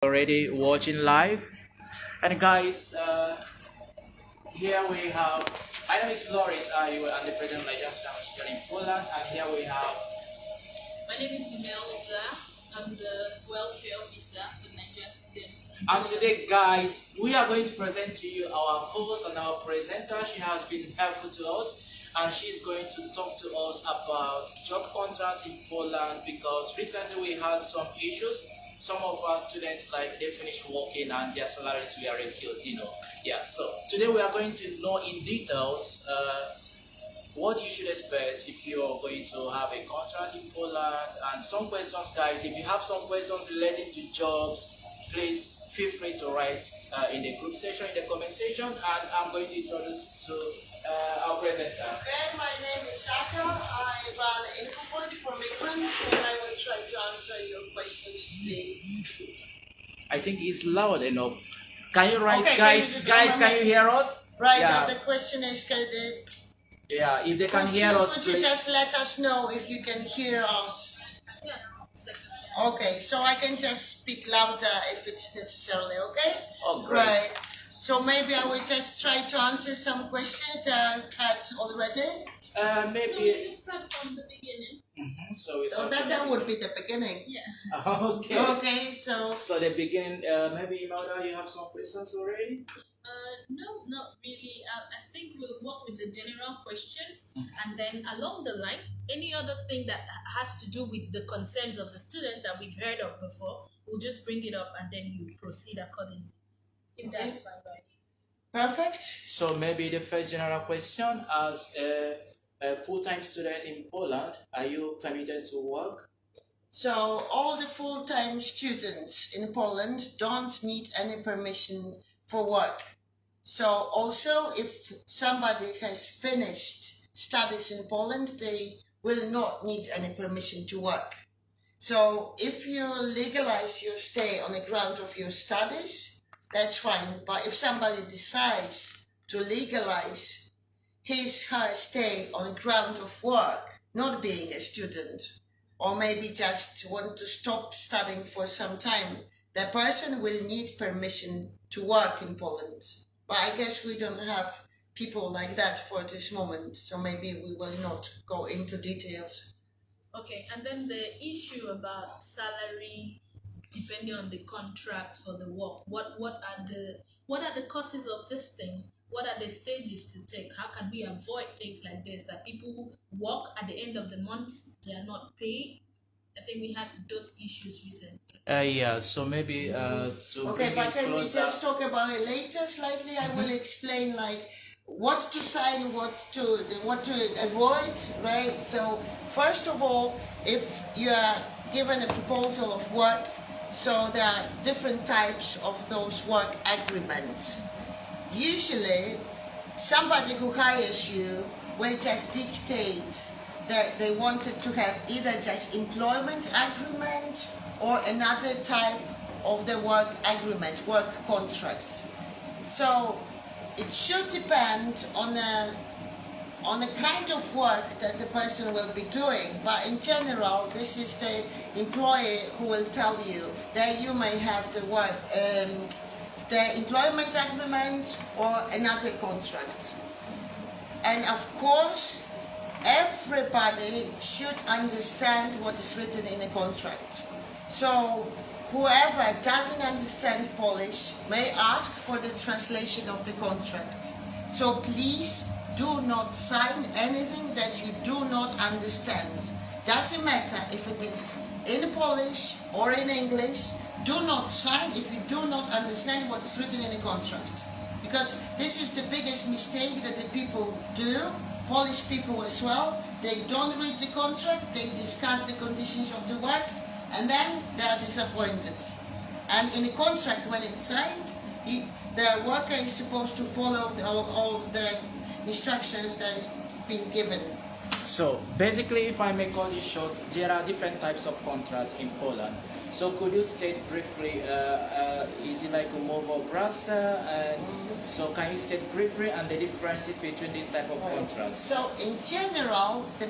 Already watching live. And guys, here we have, my name is Loris Ayu, I'm the president of Nigerian Student in Poland, and here we have, My name is Imelda. I'm the welfare officer for Nigerian students. and today guys, we are going to present to you our host and our presenter. She has been helpful to us, and she's going to talk to us about job contracts in Poland, because recently we had some issues. Some of our students, like, they finished working and their salaries were refused. Yeah, so today we are going to know in details what you should expect if you are going to have a contract in Poland, and some questions. Guys, if you have some questions relating to jobs, please feel free to write in the group section, in the comment section, and I'm going to introduce to our presenter. Okay, my name is Saka. I run InfoPoint for migrants, and I will try to answer your questions today. I think it's loud enough. Can you write, Okay, guys? Can you hear us? Right, Yeah. the question is, Yeah, if they can hear us, could you please. just let us know if you can hear us? Okay, so I can just speak louder if it's necessarily, okay? Oh, great. Right. So maybe I will just try to answer some questions that I've had already. Maybe. Let's start from the beginning. So it's So that would be the beginning. Yeah. okay. Okay, so So the beginning, maybe Imelda, you have some questions already? No, not really. I think we'll work with the general questions, and then along the line, any other thing that has to do with the concerns of the student that we've heard of before, we'll just bring it up, and then you proceed accordingly. If that's fine by you. perfect. So maybe the first general question, as a full-time student in Poland, are you permitted to work? So all the full-time students in Poland don't need any permission for work. So also if somebody has finished studies in Poland, they will not need any permission to work. So if you legalize your stay on the ground of your studies, that's fine. But if somebody decides to legalize her stay on the ground of work, not being a student, or maybe just want to stop studying for some time, the person will need permission to work in Poland. But I guess we don't have people like that for this moment, so maybe we will not go into details. Okay, and then the issue about salary, depending on the contract for the work. What are the causes of this thing? What are the stages to take? How can we avoid things like this, that people work at the end of the month, they are not paid? I think we had those issues recently. Yeah, so maybe to Okay, bring but it can we closer. just talk about it later slightly? I will explain like what to sign, what to avoid, right? So first of all, if you are given a proposal of work, so there are different types of those work agreements. Usually, somebody who hires you will just dictate that they wanted to have either just employment agreement or another type of the work agreement, work contract. So it should depend on the kind of work that the person will be doing, but in general, this is the employer who will tell you that you may have the work, the employment agreement or another contract. And of course, everybody should understand what is written in a contract. So whoever doesn't understand Polish may ask for the translation of the contract. So please do not sign anything that you do not understand. Doesn't matter if it is in Polish or in English, do not sign if you do not understand what is written in a contract. Because this is the biggest mistake that the people do, Polish people as well. They don't read the contract, they discuss the conditions of the work, and then they are disappointed. And in a contract, when it's signed, the worker is supposed to follow all the instructions that has been given. So basically, if I may call this short, there are different types of contracts in Poland. So could you state briefly, is it like a mobile browser? And so can you state briefly and the differences between these type of contracts? So in general, the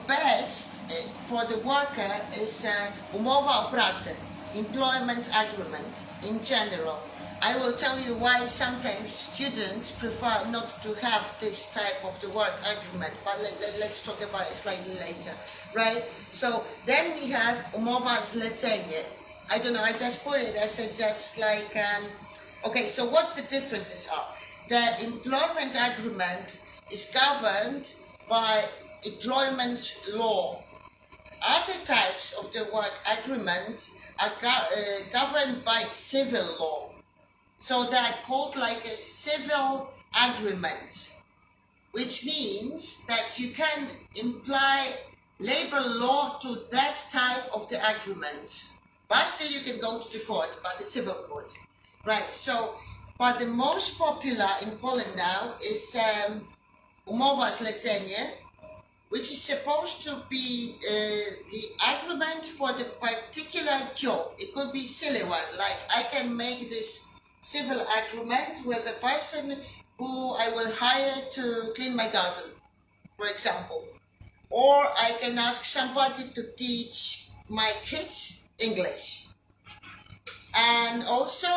best for the worker is umowa o pracę. employment agreement in general. I will tell you why sometimes students prefer not to have this type of the work agreement, but let's talk about it slightly later, right? So then we have umowa zlecenie. I don't know, I just put it as a just like, okay, so what the differences are? The employment agreement is governed by employment law. Other types of the work agreement are governed by civil law. So they're called like a civil agreement, which means that you can imply labor law to that type of the agreement. But still you can go to the court, but the civil court. Right, so, but the most popular in Poland now is umowa zlecenie, which is supposed to be the agreement for the particular job. It could be silly one, like I can make this civil agreement with the person who I will hire to clean my garden, for example. Or I can ask somebody to teach my kids English. And also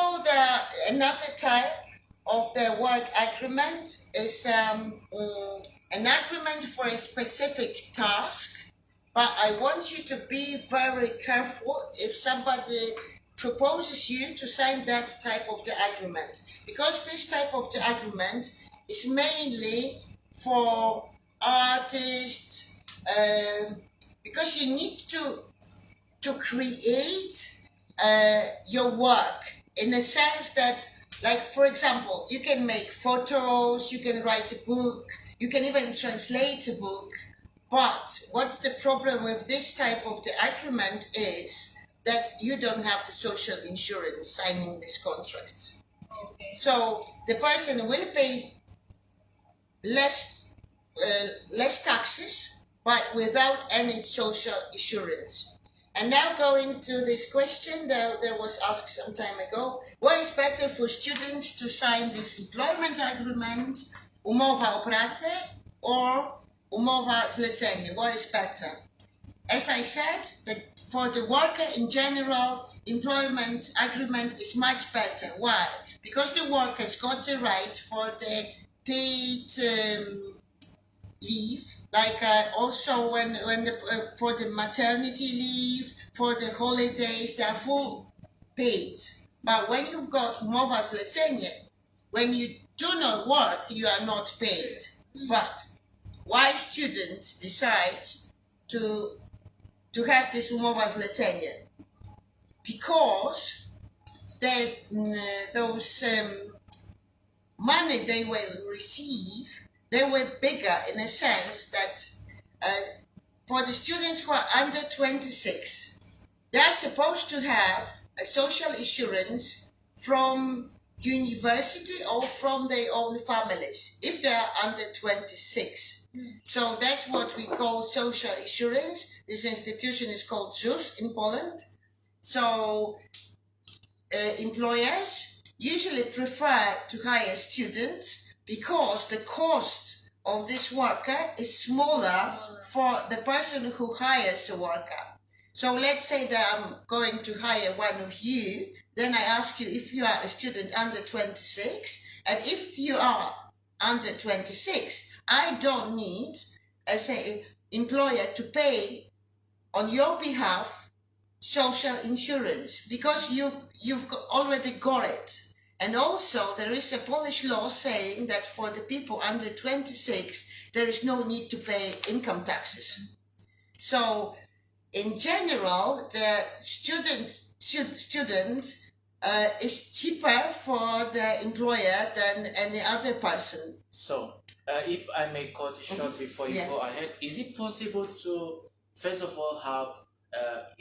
another type of the work agreement is an agreement for a specific task, but I want you to be very careful if somebody proposes you to sign that type of the agreement, because this type of the agreement is mainly for artists, because you need to create your work in a sense that, like, for example, you can make photos, you can write a book, you can even translate a book. But what's the problem with this type of the agreement is that you don't have the social insurance signing this contract. Okay. So the person will pay less taxes, but without any social insurance. And now going to this question that was asked some time ago, what is better for students to sign this employment agreement, umowa o pracę, or umowa zlecenie? What is better? As I said, that for the worker in general, employment agreement is much better. Why? Because the workers got the right for the paid leave, like also when for the maternity leave, for the holidays, they are full paid. But when you've got umowa zlecenie, when you do not work, you are not paid. But why students decide to have this umowa zlecenie? Because those money they will receive, they were bigger in a sense that for the students who are under 26, they are supposed to have a social insurance from university or from their own families if they are under 26. So that's what we call social insurance. This institution is called ZUS in Poland. So employers usually prefer to hire students because the cost of this worker is smaller for the person who hires a worker. So let's say that I'm going to hire one of you, then I ask you if you are a student under 26, and if you are under 26, I don't need, as an employer, to pay on your behalf social insurance because you've already got it. And also there is a Polish law saying that for the people under 26 there is no need to pay income taxes. So in general the student is cheaper for the employer than any other person. So, if I may cut it short before you go ahead, is it possible to first of all have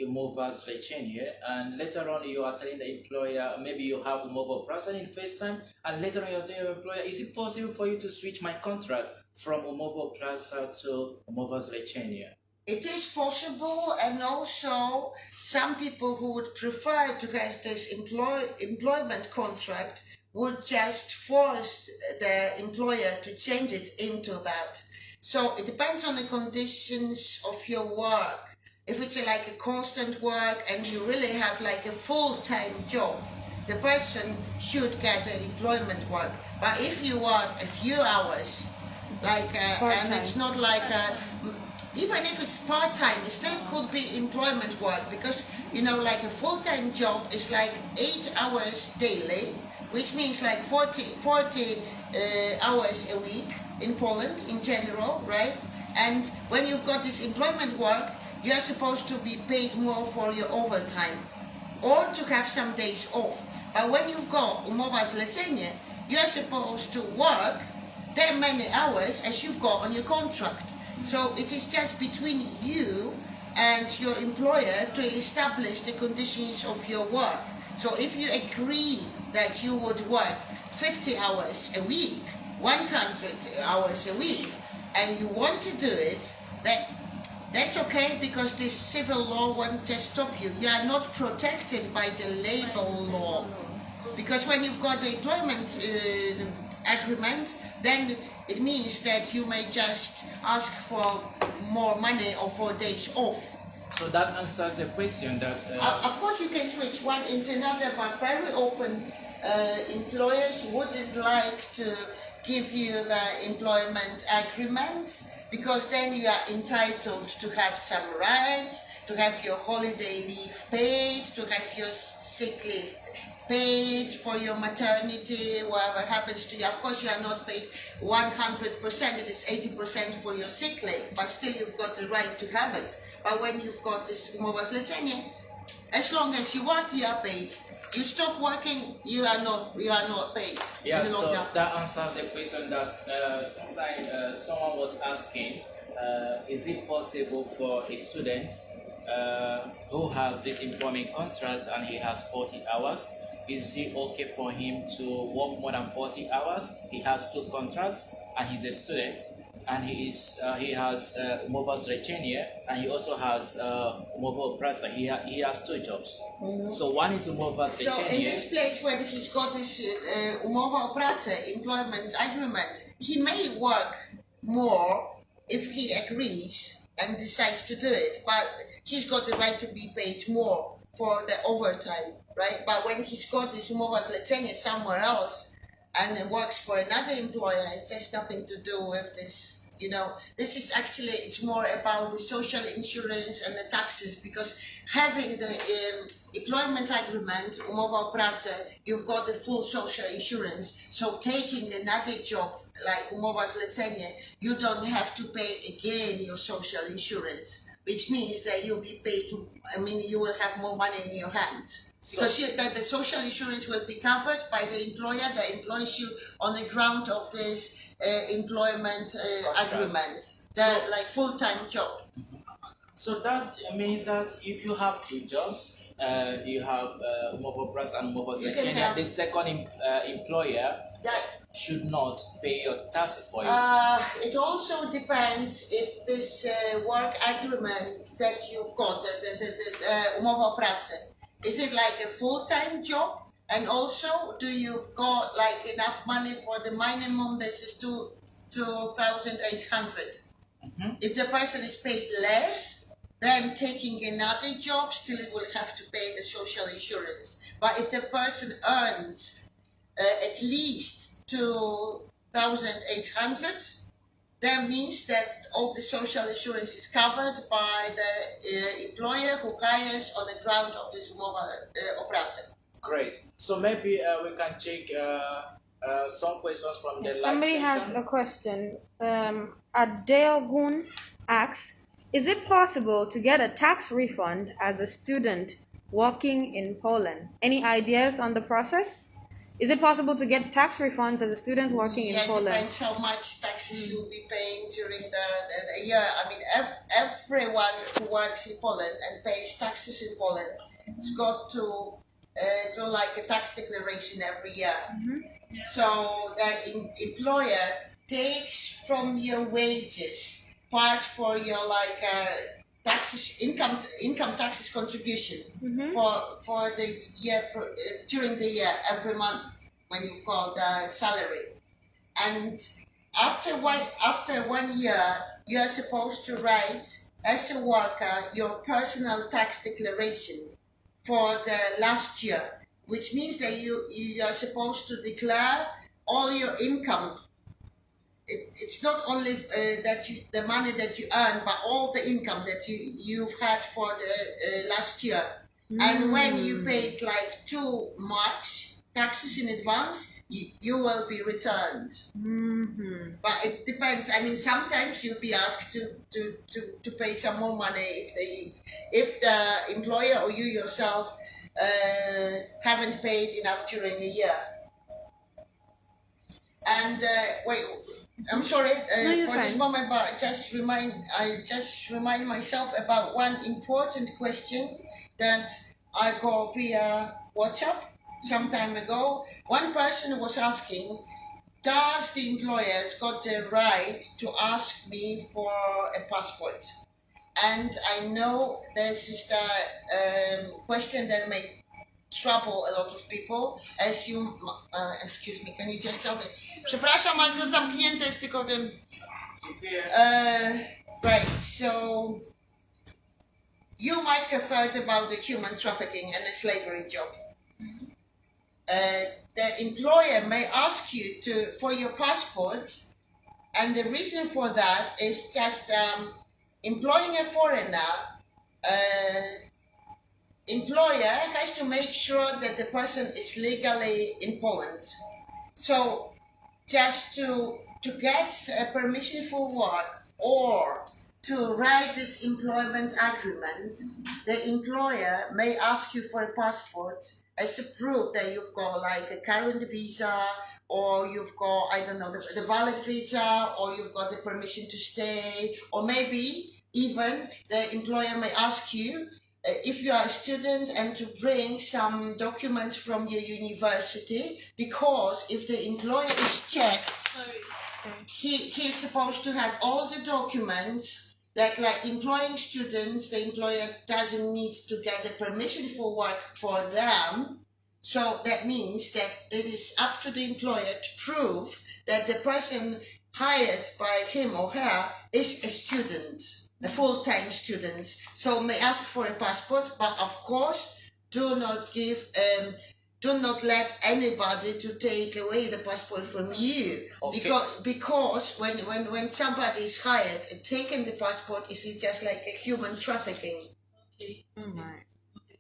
umowa zlecenie, and later on you are telling the employer, maybe you have umowa o pracę in first time, and later on you're telling your employer, is it possible for you to switch my contract from umowa o pracę to umowa zlecenie? It is possible, and also some people who would prefer to have this employment contract would just force the employer to change it into that. So it depends on the conditions of your work. if it's like a constant work and you really have like a full-time job, the person should get an employment work. But if you work a few hours, and it's not like even if it's part-time, it still could be employment work, because like a full-time job is like 8 hours daily, which means like 40 hours a week in Poland in general, right? And when you've got this employment work, you are supposed to be paid more for your overtime or to have some days off. But when you've got umowa zlecenie, you are supposed to work that many hours as you've got on your contract. So it is just between you and your employer to establish the conditions of your work. So if you agree that you would work 50 hours a week, 100 hours a week, and you want to do it, that's okay, because this civil law won't just stop you. You are not protected by the labor law. Because when you've got the employment agreement, then it means that you may just ask for more money or for days off. So that answers the question that. Of course, you can switch one into another, but very often employers wouldn't like to give you the employment agreement, because then you are entitled to have some rights, to have your holiday leave paid, to have your sick leave paid for your maternity, whatever happens to you. Of course, you are not paid 100%, it is 80% for your sick leave, but still you've got the right to have it. But when you've got this umowa zlecenie, as long as you work, you are paid. You stop working, you are not paid. Yeah, so that answers the question that sometimes someone was asking, is it possible for a student who has this employment contract and he has 40 hours, is it okay for him to work more than 40 hours? He has two contracts and he's a student, and he has umowa zlecenie, and he also has umowa o pracę. He has two jobs. So one is umowa zlecenie. So in this place where he's got this umowa o pracę, employment agreement, he may work more if he agrees and decides to do it, but he's got the right to be paid more for the overtime, right? But when he's got this umowa zlecenie somewhere else and it works for another employer, it has nothing to do with this. This is actually, it's more about the social insurance and the taxes, because having the employment agreement, umowa o pracę, you've got the full social insurance. So taking another job like umowa zlecenie, you don't have to pay again your social insurance, which means that you'll be paid, you will have more money in your hands. Because that the social insurance will be covered by the employer that employs you on the ground of this employment agreement, like full-time job. So that means that if you have two jobs, you have umowa o pracę and umowa zlecenie, the second employer should not pay your taxes for you. It also depends if this work agreement that you've got, the umowa o pracę, is it like a full-time job? And also, do you've got like enough money for the minimum? This is 2,800. If the person is paid less, then taking another job, still it will have to pay the social insurance. But if the person earns at least 2,800, that means that all the social insurance is covered by the employer who hires on the ground of this umowa o pracę. Great. So maybe we can take some questions from the live Somebody section. has a question. Adele Gun asks, is it possible to get a tax refund as a student working in Poland? Any ideas on the process? Is it possible to get tax refunds as a student working in Poland? It depends how much taxes you'll be paying during the year. Everyone who works in Poland and pays taxes in Poland has got to do like a tax declaration every year. So the employer takes from your wages part for your taxes, income taxes contribution for the year during the year, every month when you got the salary. And after 1 year, you are supposed to write as a worker your personal tax declaration for the last year, which means that you are supposed to declare all your income. It's not only that the money that you earn, but all the income that you've had for the last year. And when you paid like too much taxes in advance, you will be returned. But it depends. I mean, sometimes you'll be asked to pay some more money if the employer or you yourself haven't paid enough during a year. And wait, I'm sorry No, you're for this fine. moment, but I just remind myself about one important question that I got via WhatsApp some time ago. One person was asking, does the employers got the right to ask me for a passport? And I know this is the question that may trouble a lot of people. As you, excuse me, can you just tell me? Przepraszam, ale to zamknięte jest tylko tym. Right, so you might have heard about the human trafficking and the slavery job. The employer may ask you for your passport, and the reason for that is just employing a foreigner. Employer has to make sure that the person is legally in Poland. So just to get permission for work or to write this employment agreement, the employer may ask you for a passport as a proof that you've got like a current visa, or you've got, I don't know, the valid visa, or you've got the permission to stay, or maybe even the employer may ask you if you are a student and to bring some documents from your university, because if the employer is checked, he's supposed to have all the documents that, like employing students, the employer doesn't need to get the permission for work for them. So that means that it is up to the employer to prove that the person hired by him or her is a student, a full-time student. So may ask for a passport, but of course do not let anybody to take away the passport from you. Okay. Because when somebody is hired and taken the passport, is just like a human trafficking. Okay.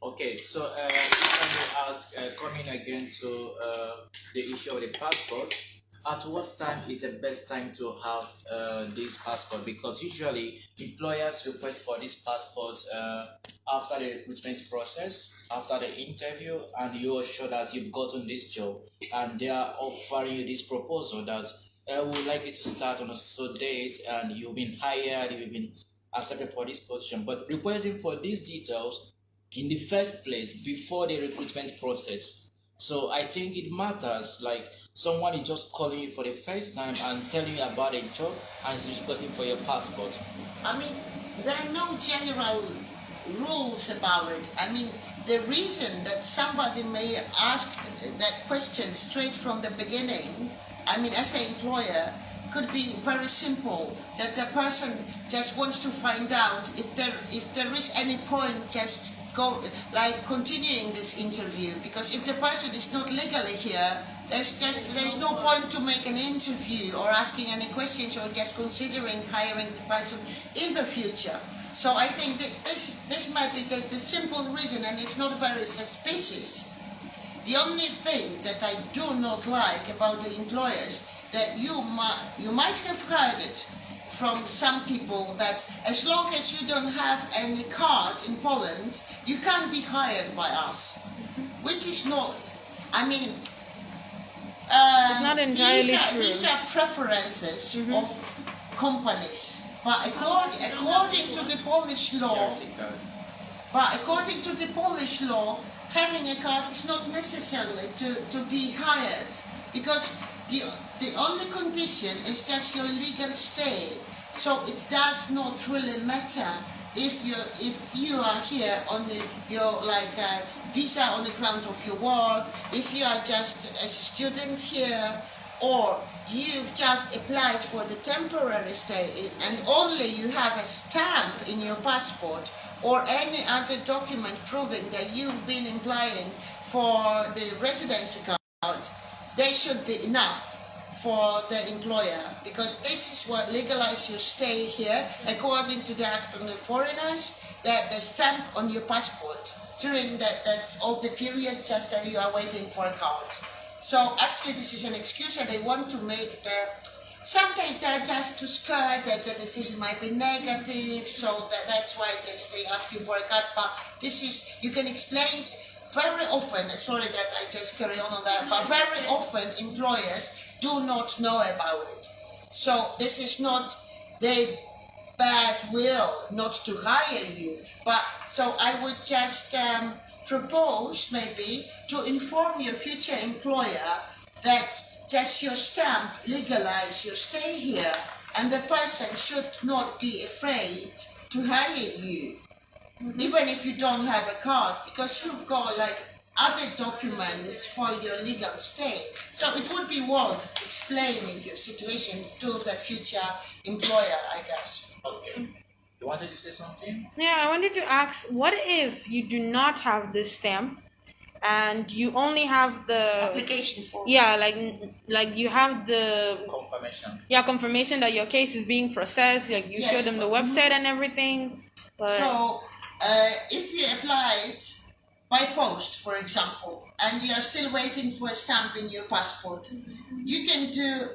Okay, so if I may ask, coming again to the issue of the passport, at what time is the best time to have this passport? Because usually employers request for these passports after the recruitment process, after the interview, and you are sure that you've gotten this job, and they are offering you this proposal that we would like you to start on a so days, and you've been hired, you've been accepted for this position, but requesting for these details in the first place before the recruitment process. So I think it matters, like someone is just calling you for the first time and telling you about a job and is requesting for your passport. I mean, there are no general rules about it. I mean, the reason that somebody may ask that question straight from the beginning, I mean, as an employer, could be very simple, that the person just wants to find out if there is any point just continuing this interview, because if the person is not legally here, there's no point to make an interview or asking any questions or just considering hiring the person in the future. So I think that this might be the simple reason, and it's not very suspicious. The only thing that I do not like about the employers, that you might have heard it from some people, that as long as you don't have any card in Poland, you can't be hired by us, which is not, I mean, It's not entirely true. These are preferences of companies, but according to the Polish law, having a card is not necessary to be hired, because the only condition is just your legal stay. So it does not really matter if you are here on your visa on the ground of your work, if you are just as a student here, or you've just applied for the temporary stay and only you have a stamp in your passport or any other document proving that you've been applying for the residence card, they should be enough for the employer, because this is what legalize your stay here according to the Act on the Foreigners, that the stamp on your passport during that's all the period just that you are waiting for a card. So actually this is an excuse and they want to make the, sometimes they're just to skirt that the decision might be negative, so that's why they ask you for a card. But this is, you can explain very often, sorry that I just carry on that, but very often employers do not know about it. So this is not their bad will not to hire you, but so I would just propose maybe to inform your future employer that just your stamp legalize your stay here, and the person should not be afraid to hire you, even if you don't have a card, because you've got like other documents for your legal stay. So it would be worth explaining your situation to the future employer, I guess. Okay. You wanted to say something? Yeah, I wanted to ask, what if you do not have this stamp and you only have the Application form. yeah, like you have the Confirmation. confirmation that your case is being processed, like you Yes, show them the website and everything, but So if you apply it by post, for example, and you are still waiting for a stamp in your passport, you can do,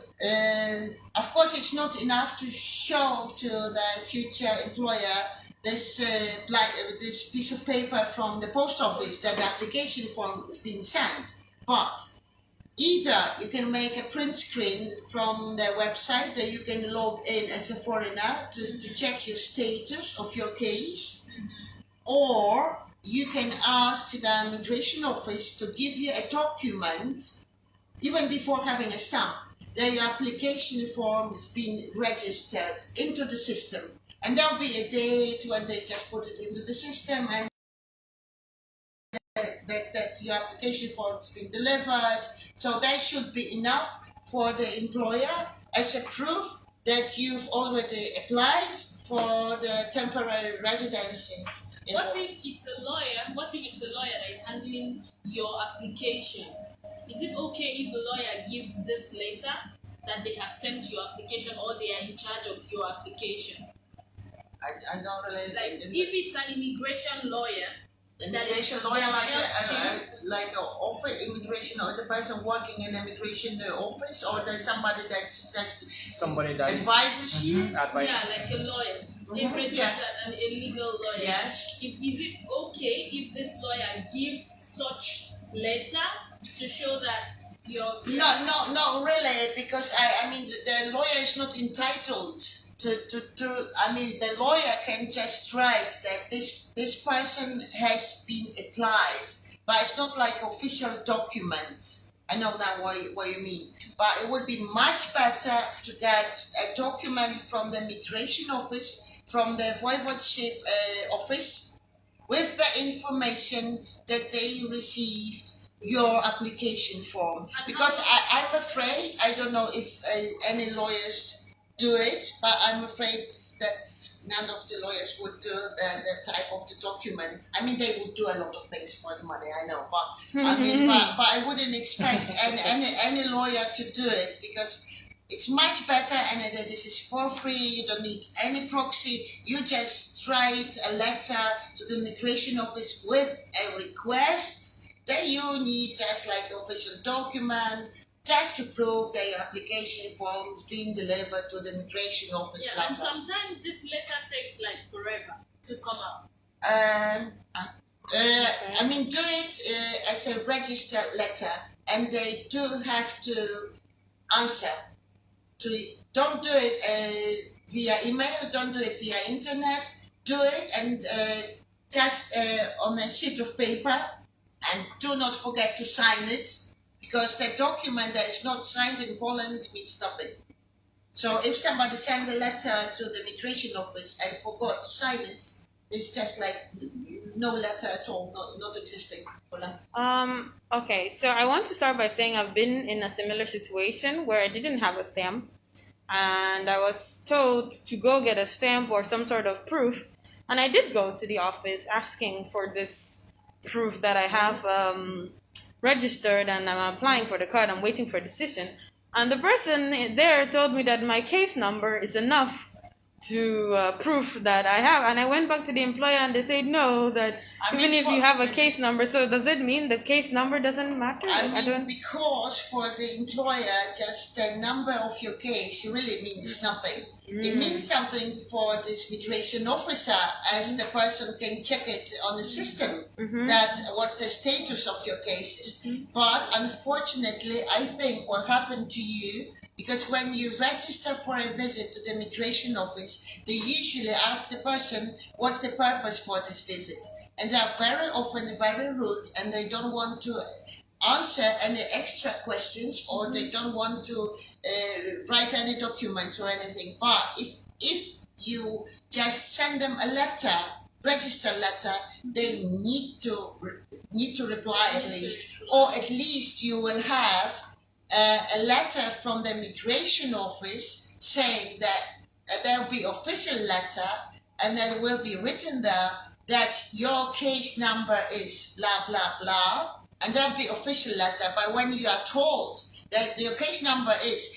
of course it's not enough to show to the future employer this, this piece of paper from the post office that the application form is being sent, but either you can make a print screen from the website that you can log in as a foreigner to check your status of your case, or you can ask the immigration office to give you a document even before having a stamp that your application form has been registered into the system, and there'll be a date when they just put it into the system and that your application form has been delivered. So that should be enough for the employer as a proof that you've already applied for the temporary residency. What if it's a lawyer? What if it's a lawyer that is handling your application? Is it okay if the lawyer gives this letter that they have sent your application or they are in charge of your application? I don't really Like if it's an immigration lawyer, immigration lawyer, like a office immigration, or the person working in immigration office, or there's somebody that's just Somebody that advises you. advises. yeah, like a lawyer, a Mhm, registered and a legal lawyer. Yes. Is it okay if this lawyer gives such letter to show that your No, really, because I mean, the lawyer is not entitled to. I mean, the lawyer can just write that this person has been applied, but it's not like official document. I know now what you mean, but it would be much better to get a document from the immigration office, from the voivodeship office, with the information that they received your application form. Because I'm afraid, I don't know if any lawyers do it, but I'm afraid that none of the lawyers would do the type of the document. I mean, they would do a lot of things for the money, I know, but I mean, but I wouldn't expect any lawyer to do it, because it's much better, and this is for free. You don't need any proxy. You just write a letter to the immigration office with a request that you need, just like the official document, just to prove that your application form is being delivered to the immigration office. yeah, and sometimes this letter takes like forever to come out. I mean, do it as a registered letter, and they do have to answer. Don't do it via email. Don't do it via internet. Do it and just on a sheet of paper, and do not forget to sign it, because the document that is not signed in Poland means nothing. So if somebody sent a letter to the immigration office and forgot to sign it, it's just like no letter at all, not existing. Voilà. Okay, so I want to start by saying I've been in a similar situation where I didn't have a stamp, and I was told to go get a stamp or some sort of proof, and I did go to the office asking for this proof that I have registered and I'm applying for the card. I'm waiting for a decision, and the person there told me that my case number is enough to prove that I have. And I went back to the employer and they said no, that even if you have a case number, so does it mean the case number doesn't matter? I mean, because for the employer, just the number of your case really means nothing. It means something for this migration officer, as the person can check it on the system, that what the status of your case is. But unfortunately, I think what happened to you, because when you register for a visit to the migration office, they usually ask the person, what's the purpose for this visit? And they are very often very rude, and they don't want to answer any extra questions, or they don't want to write any documents or anything. But if you just send them a letter, register letter, they need to reply at least, or at least you will have a letter from the migration office saying that there will be official letter, and then will be written there that your case number is blah blah blah, and there'll be official letter. But when you are told that your case number is,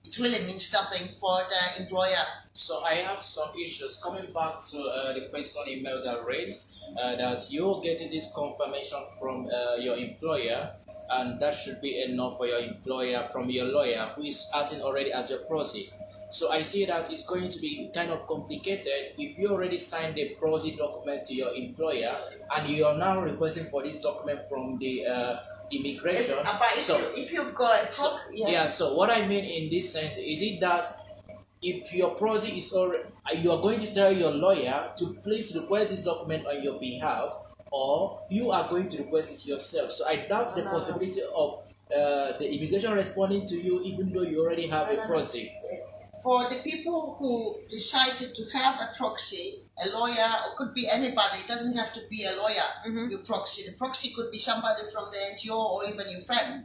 it really means nothing for the employer. So I have some issues coming back to the question email that raised that you're getting this confirmation from your employer, and that should be enough for your employer from your lawyer who is acting already as your proxy. So I see that it's going to be kind of complicated if you already signed a proxy document to your employer and you are now requesting for this document from the immigration. If you've got So what I mean in this sense is it that if your proxy is already, you are going to tell your lawyer to please request this document on your behalf, or you are going to request it yourself. So I doubt the possibility of the immigration responding to you even though you already have a proxy. For the people who decided to have a proxy, a lawyer, or could be anybody, it doesn't have to be a lawyer, your proxy. The proxy could be somebody from the NGO or even your friend.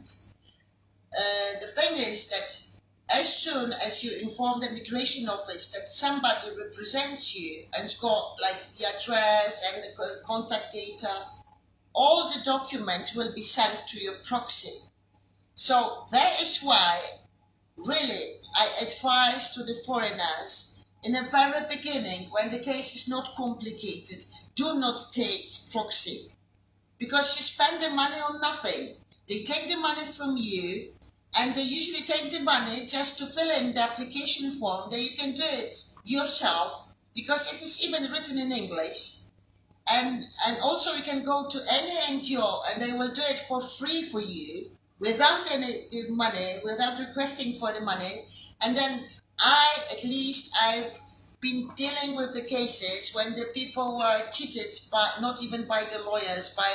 The thing is that as soon as you inform the migration office that somebody represents you and's got like the address and the contact data, all the documents will be sent to your proxy. So that is why really I advise to the foreigners in the very beginning, when the case is not complicated, do not take proxy, because you spend the money on nothing. They take the money from you, and they usually take the money just to fill in the application form, that you can do it yourself, because it is even written in English. And also you can go to any NGO and they will do it for free for you, without any money, without requesting for the money. And then I've been dealing with the cases when the people were cheated, but not even by the lawyers, by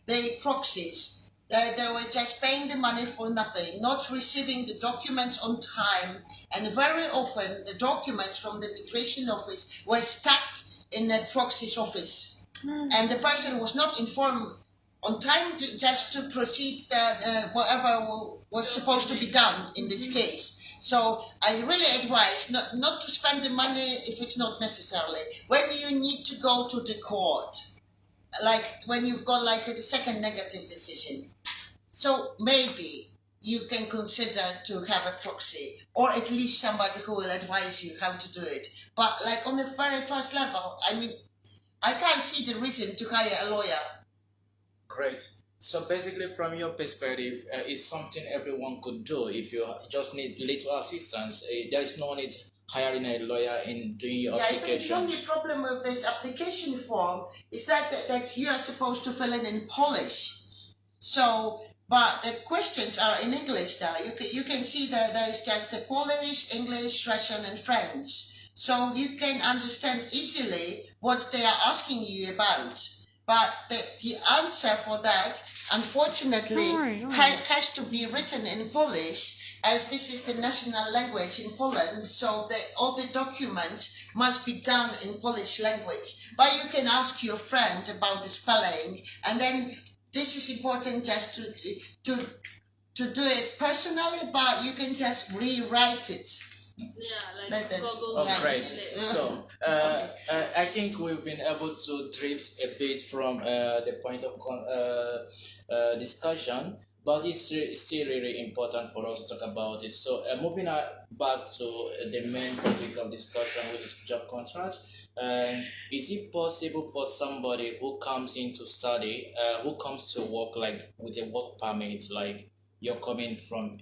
the proxies. They were just paying the money for nothing, not receiving the documents on time, and very often the documents from the migration office were stuck in the proxy's office, and the person was not informed on time just to proceed that whatever was supposed to be done in this case. So I really advise not to spend the money if it's not necessarily. When you need to go to the court, like when you've got like a second negative decision, so maybe you can consider to have a proxy, or at least somebody who will advise you how to do it. But like on the very first level, I mean, I can't see the reason to hire a lawyer. Great. So basically, from your perspective, it's something everyone could do if you just need little assistance. There is no need hiring a lawyer in doing your application. I think the only problem with this application form is that you are supposed to fill in Polish. So, but the questions are in English there. You can see that there's just the Polish, English, Russian, and French. So you can understand easily what they are asking you about. But the answer for that, unfortunately, has to be written in Polish, as this is the national language in Poland. So all the documents must be done in Polish language. But you can ask your friend about the spelling, and then this is important just to to do it personally, but you can just rewrite it. Yeah, Like that. Google Oh, great. Translate. So, I think we've been able to drift a bit from the point of discussion, but it's still really important for us to talk about it. So, moving back to the main topic of discussion, which is job contracts. Is it possible for somebody who comes in to study, who comes to work like with a work permit, like you're coming from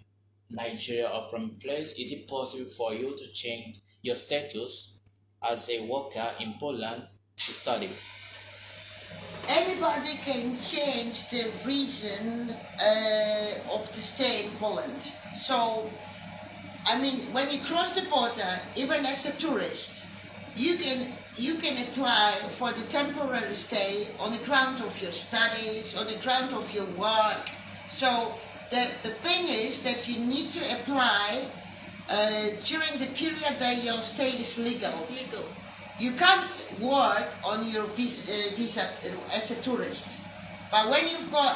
Nigeria or from place, is it possible for you to change your status as a worker in Poland to study? Anybody can change the reason of the stay in Poland. So, I mean, when you cross the border, even as a tourist, you can apply for the temporary stay on the ground of your studies, on the ground of your work. So the thing is that you need to apply during the period that your stay is legal. It's legal. You can't work on your visa as a tourist. But when you've got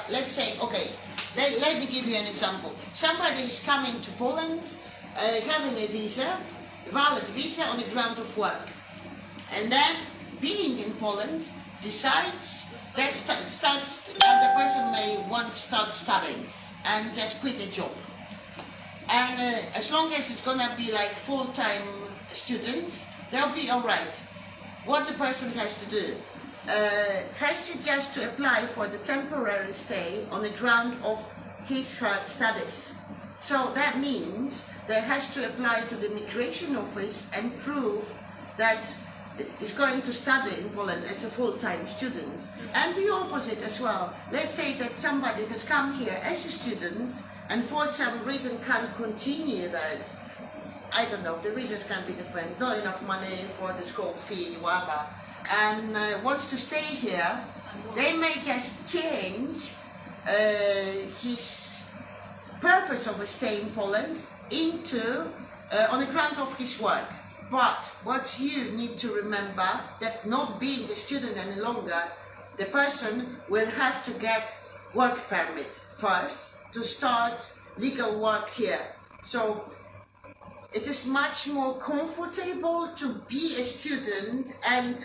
let's say, okay, let me give you an example. Somebody is coming to Poland, having a visa, valid visa on the ground of work. And then, being in Poland, decides that the person may want to start studying and just quit a job. And as long as it's gonna be like full-time student, they'll be all right. What the person has to do, has to just to apply for the temporary stay on the ground of her studies. So that means they has to apply to the immigration office and prove that is going to study in Poland as a full-time student. And the opposite as well. Let's say that somebody has come here as a student and for some reason can't continue that. I don't know, the reasons can be different, not enough money for the school fee, whatever, and wants to stay here, they may just change his purpose of a stay in Poland into on the ground of his work. But what you need to remember, that not being a student any longer, the person will have to get work permit first to start legal work here. So it is much more comfortable to be a student and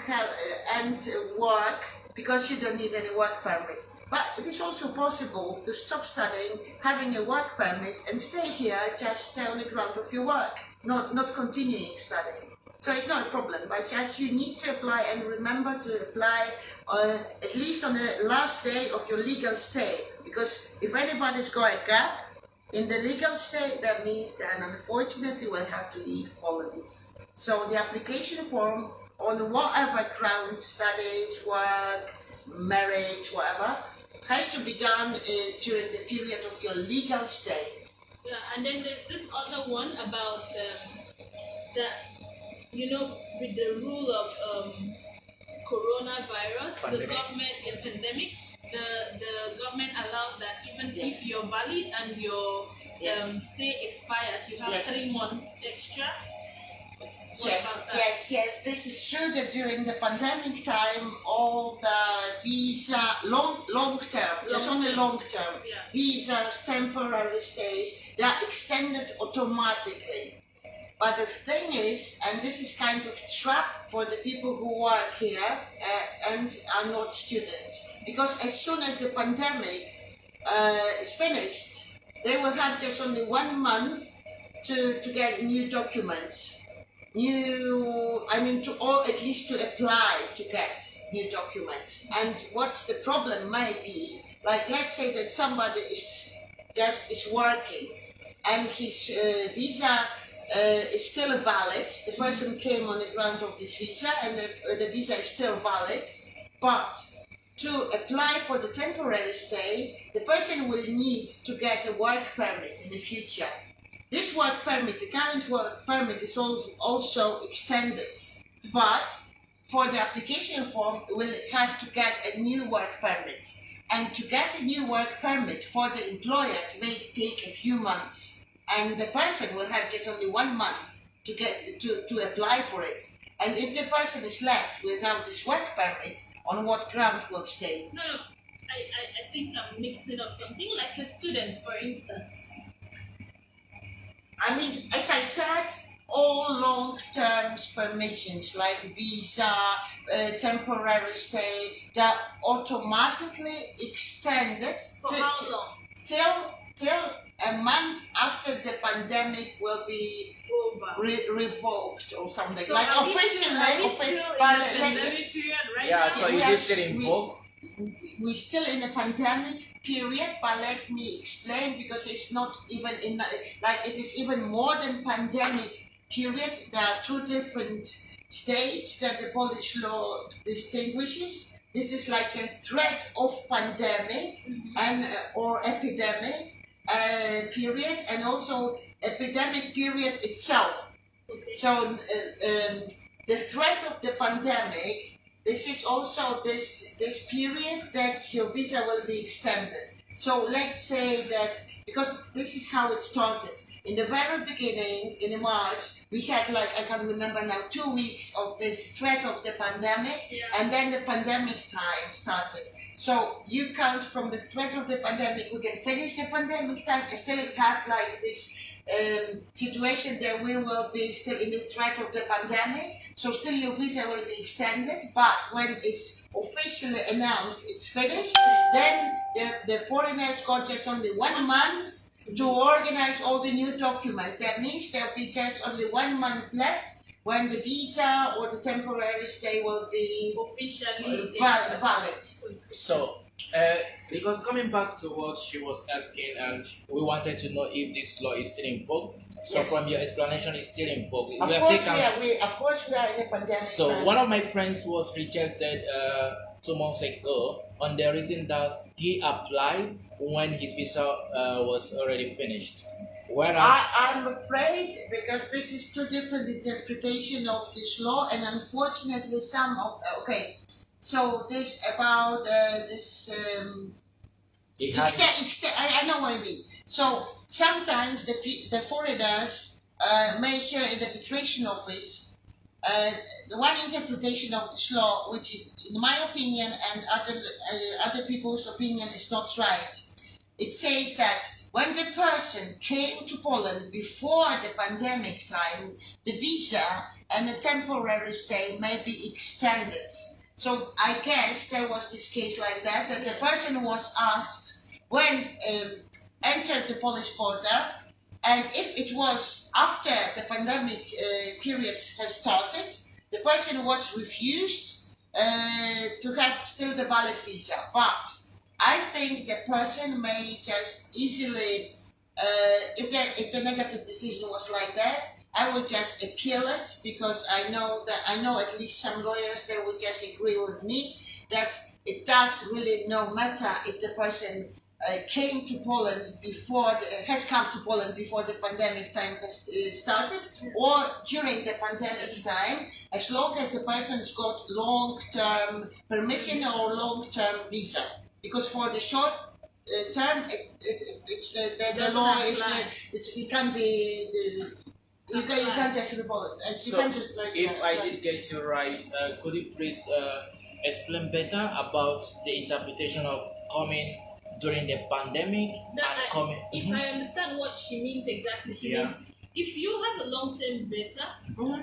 work because you don't need any work permit. But it is also possible to stop studying, having a work permit, and stay here, just stay on the ground of your work, not continuing studying. So it's not a problem, but just you need to apply, and remember to apply at least on the last day of your legal stay, because if anybody's got a gap in the legal stay, that means that unfortunately will have to leave Poland. So the application form on whatever ground, studies, work, marriage, whatever, has to be done during the period of your legal stay. Yeah, and then there's this other one about that, with the rule of coronavirus, Pandemic. the pandemic, the government allowed that even if you're valid and your stay expires, you have Yes. 3 months extra. What Yes, about that? yes. This is true that during the pandemic time, all the visa, long term, there's only long term, Yeah. visas, temporary stays, they are extended automatically. But the thing is, and this is kind of trap for the people who work here and are not students, because as soon as the pandemic is finished, they will have just only 1 month to get new documents. Or at least to apply to get new documents. And what's the problem might be, like let's say that somebody is working and his visa is still valid. The person came on the ground of this visa and the visa is still valid, but to apply for the temporary stay, the person will need to get a work permit in the future. This work permit, the current work permit, is also extended, but for the application form, we'll have to get a new work permit. And to get a new work permit for the employer, it may take a few months. And the person will have just only 1 month to apply for it. And if the person is left without this work permit, on what ground will stay? No, no. I think I'm mixing up something like a student, for instance. I mean, as I said, all long-term permissions like visa, temporary stay, they're automatically extended For how long? till a month after the pandemic will be Over. revoked or something. So like are we still in the pandemic period right Yeah, now? so we is are- it still in we- vogue? We're still in a pandemic period, but let me explain, because it's not even in like it is even more than pandemic period. There are two different stages that the Polish law distinguishes. This is like a threat of pandemic and or epidemic period, and also epidemic period itself. Okay. So the threat of the pandemic, this is also this period that your visa will be extended. So let's say that, because this is how it started. In the very beginning, in March, we had, like, I can remember now, 2 weeks of this threat of the pandemic, Yeah. and then the pandemic time started. So you count from the threat of the pandemic, we can finish the pandemic time and still have like this situation that we will be still in the threat of the pandemic. So still your visa will be extended, but when it's officially announced it's finished, then the foreigners got just only 1 month to organize all the new documents. That means there'll be just only 1 month left when the visa or the temporary stay will be Officially valid. So, because coming back to what she was asking, and we wanted to know if this law is still in vogue. So, Yes. from your explanation, it's still in vogue. Of We are course, still of course we are in a pandemic So time. one of my friends was rejected 2 months ago on the reason that he applied when his visa was already finished. Whereas I'm afraid, because this is two different interpretation of this law, and unfortunately some of so this about this he had I know what I mean. So sometimes the foreigners may hear in the immigration office the one interpretation of this law, which in my opinion and other people's opinion is not right. It says that when the person came to Poland before the pandemic time, the visa and the temporary stay may be extended. So I guess there was this case like that the person was asked when entered the Polish border, and if it was after the pandemic period has started, the person was refused to have still the valid visa. But I think the person may just easily, if the negative decision was like that, I would just appeal it, because I know at least some lawyers, they would just agree with me that it does really no matter if the person came to Poland has come to Poland before the pandemic time has started, or during the pandemic time, as long as the person's got long-term permission or long-term visa. Because for the short term, it's the law is it can be you can't just revolt. You So, can't just like if I did get you right, could you please explain better about the interpretation of coming during the pandemic and coming? If I understand what she means exactly, she Yeah. means if you have a long-term visa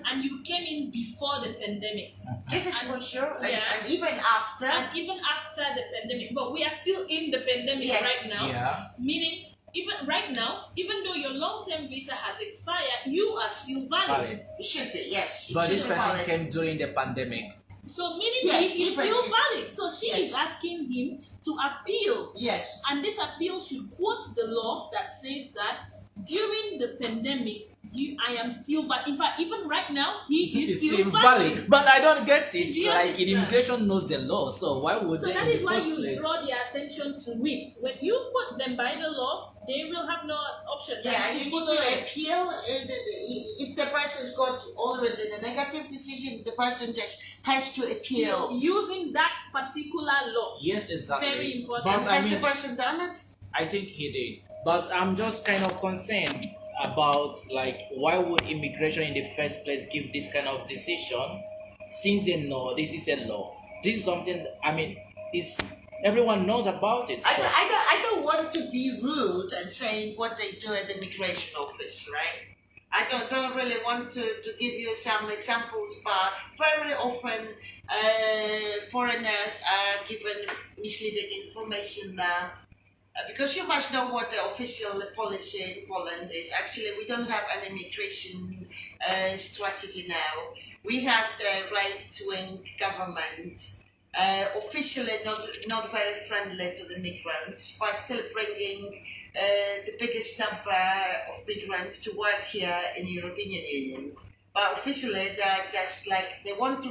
and you came in before the pandemic, This is for sure, Yeah. and even after. and even after the pandemic, but we are still in the pandemic Yes. right now, Yeah. meaning even right now, even though your long-term visa has expired, you are still valid. Valid. It should be, yes. It But should this be person valid. came during the pandemic. So meaning Yes, he is even still if- valid. So she Yes. is asking him to appeal. Yes. And this appeal should quote the law that says that during the pandemic, I am still valid. In fact, even right now, he is still valid. But I don't get it. Do you Like, understand? immigration knows the law, so why would So they that in is the why first you place? draw their attention to it. When you put them by the law, they will have no option than Yeah, to you need follow to it. appeal. If the person's got already a negative decision, the person just has to appeal. Using that particular law. Yes, exactly. Very important. But I Has mean, the person done it? I think he did. But I'm just kind of concerned about like why would immigration in the first place give this kind of decision since they know this is a law. This is something, I mean, is everyone knows about it. So I don't want to be rude and saying what they do at the immigration office, right? I don't really want to give you some examples, but very often foreigners are given misleading information now. Because you must know what the official policy in Poland is. Actually, we don't have an immigration strategy now. We have the right-wing government, officially not very friendly to the migrants, but still bringing the biggest number of migrants to work here in the European Union. But officially, they are just like they want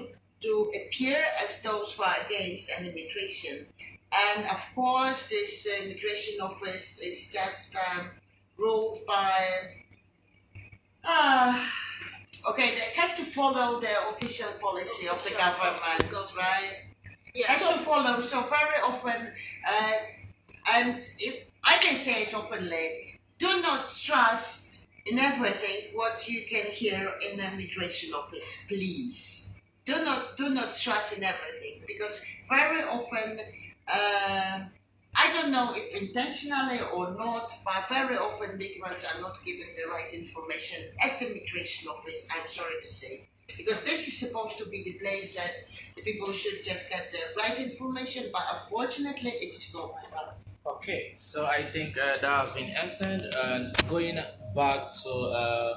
to appear as those who are against an immigration. And of course, this immigration office is just ruled by, uh, okay, it has to follow the official policy of the government, right? Yeah. Has to follow. So very often, and if I can say it openly, do not trust in everything what you can hear in the immigration office, please. Do not trust in everything because very often I don't know if intentionally or not, but very often migrants are not given the right information at the immigration office, I'm sorry to say. Because this is supposed to be the place that the people should just get the right information, but unfortunately it is not like that. okay, so I think that has been answered. And going back to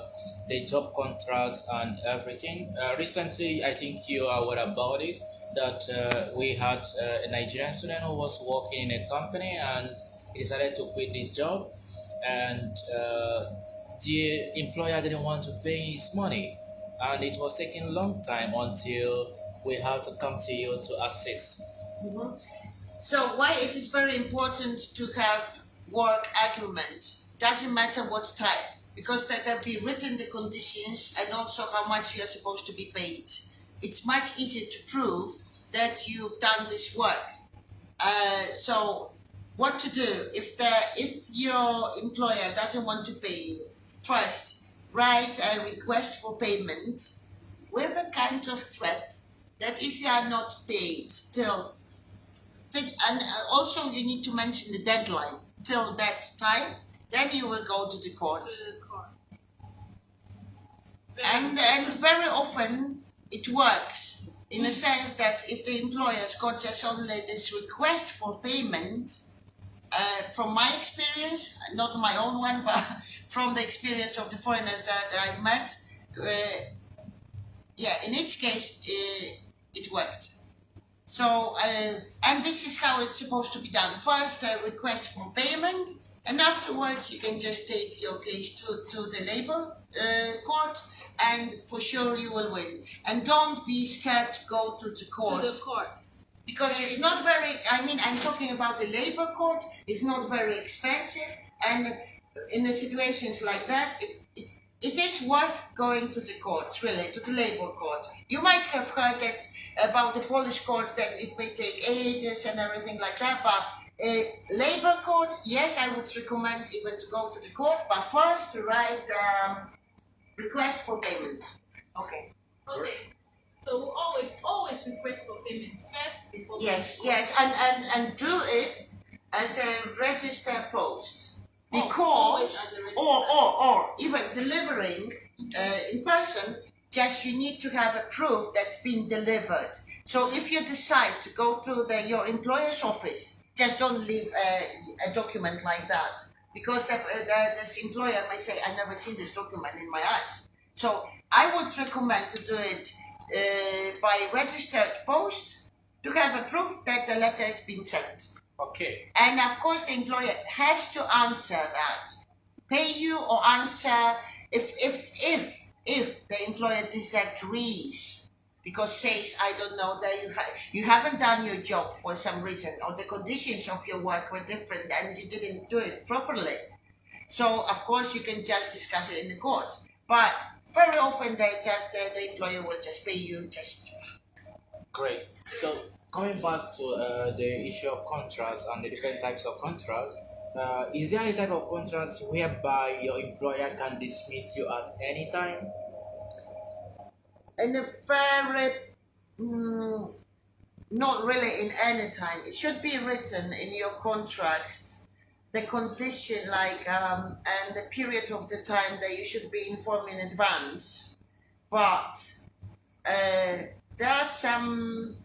the job contracts and everything, recently I think you are aware about it that we had a Nigerian student who was working in a company and he decided to quit this job, and the employer didn't want to pay his money, and it was taking a long time until we had to come to you to assist. Mhm. So why it is very important to have work agreement, doesn't matter what type, because that there be written the conditions and also how much you are supposed to be paid. It's much easier to prove that you've done this work. So what to do if your employer doesn't want to pay you? First, write a request for payment with a kind of threat that if you are not paid till and also you need to mention the deadline till that time, then you will go to the court. And very often it works in a sense that if the employer's got just only this request for payment, from my experience, not my own one, but from the experience of the foreigners that I've met, yeah, in each case it worked. So, and this is how it's supposed to be done. First, a request for payment, and afterwards you can just take your case to the labor court, and for sure you will win. And don't be scared to go to the court. To the court. Because it's not very, I mean, I'm talking about the labor court, it's not very expensive, and in the situations like that, it is worth going to the court, really, to the labor court. You might have heard that about the Polish courts that it may take ages and everything like that, but labor court, yes, I would recommend even to go to the court, but first to write request for payment. Okay. Okay. So we always request for payment first before. Yes, yes, and do it as a registered post. Always Because, as a registered. or even delivering in person, just you need to have a proof that's been delivered. So if you decide to go to your employer's office, just don't leave a document like that. Because this employer may say, I've never seen this document in my eyes. So I would recommend to do it by registered post to have a proof that the letter has been sent. Okay. And of course, the employer has to answer that, pay you or answer if the employer disagrees, because says I don't know that you haven't done your job for some reason, or the conditions of your work were different and you didn't do it properly. So of course you can just discuss it in the court, but very often the employer will just pay you just. Great. So coming back to the issue of contracts and the different types of contracts, Is there a type of contract whereby your employer can dismiss you at any time? In a very, mm, not really in any time. It should be written in your contract, the condition, like, and the period of the time that you should be informed in advance. But uh, there are some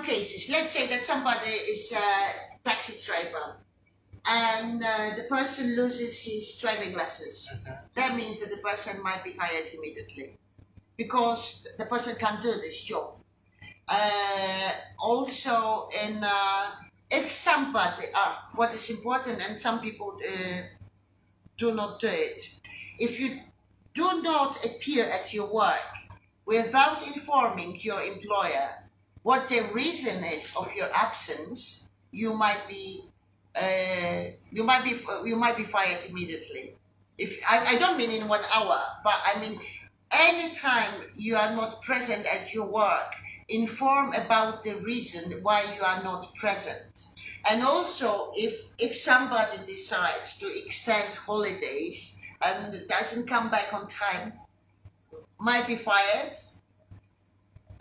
cases. Let's say that somebody is a taxi driver and the person loses his driving lessons. That means that the person might be fired immediately because the person can't do this job. Also, in if somebody, what is important, and some people do not do it, if you do not appear at your work without informing your employer what the reason is of your absence, you might be you might be fired immediately. If I don't mean in 1 hour, but I mean anytime you are not present at your work, inform about the reason why you are not present. And also, if somebody decides to extend holidays and doesn't come back on time, might be fired.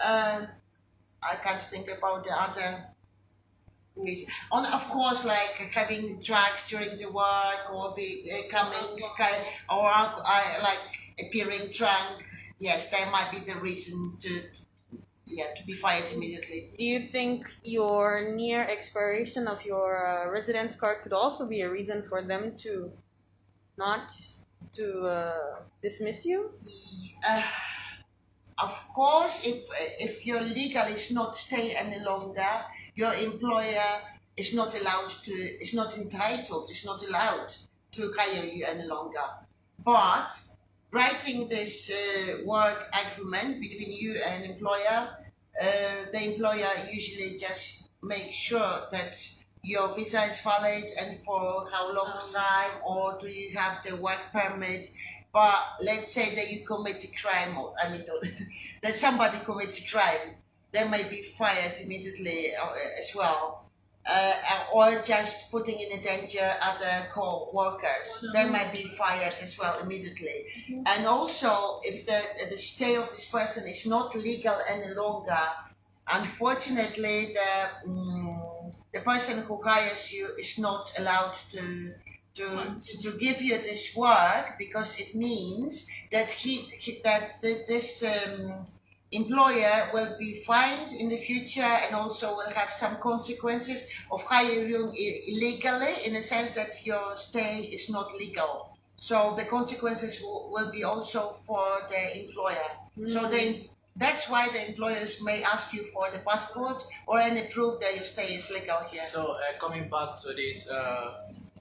I can't think about the other reason. On, of course, like having drugs during the work or coming or like appearing drunk. Yes, that might be the reason to, yeah, to be fired immediately. Do you think your near expiration of your residence card could also be a reason for them to not dismiss you? Uh, of course, if your legal is not stay any longer, your employer is not allowed to, is not entitled, is not allowed to hire you any longer. But writing this work agreement between you and employer, the employer usually just makes sure that your visa is valid and for how long time, or do you have the work permit. But let's say that you commit a crime, or I mean, that somebody commits a crime, they may be fired immediately as well. Or just putting in danger other co-workers, they might be fired as well immediately. And also, if the stay of this person is not legal any longer, unfortunately, the person who hires you is not allowed to give you this work, because it means that this employer will be fined in the future and also will have some consequences of hiring you illegally, in a sense that your stay is not legal. So the consequences will be also for the employer. So that's why the employers may ask you for the passport or any proof that your stay is legal here. So, coming back to this,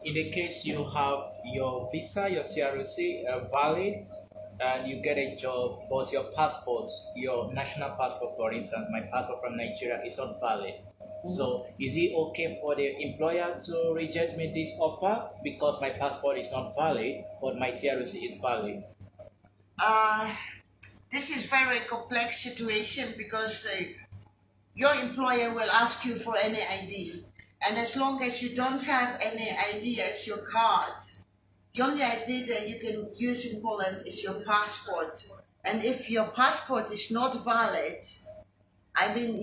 in the case you have your visa, your TRC valid, and you get a job, but your passport, your national passport, for instance, my passport from Nigeria is not valid. So, is it okay for the employer to reject me this offer because my passport is not valid, but my TRC is valid? This is very complex situation because your employer will ask you for any ID, and as long as you don't have any ID as your card, the only ID that you can use in Poland is your passport. And if your passport is not valid, I mean,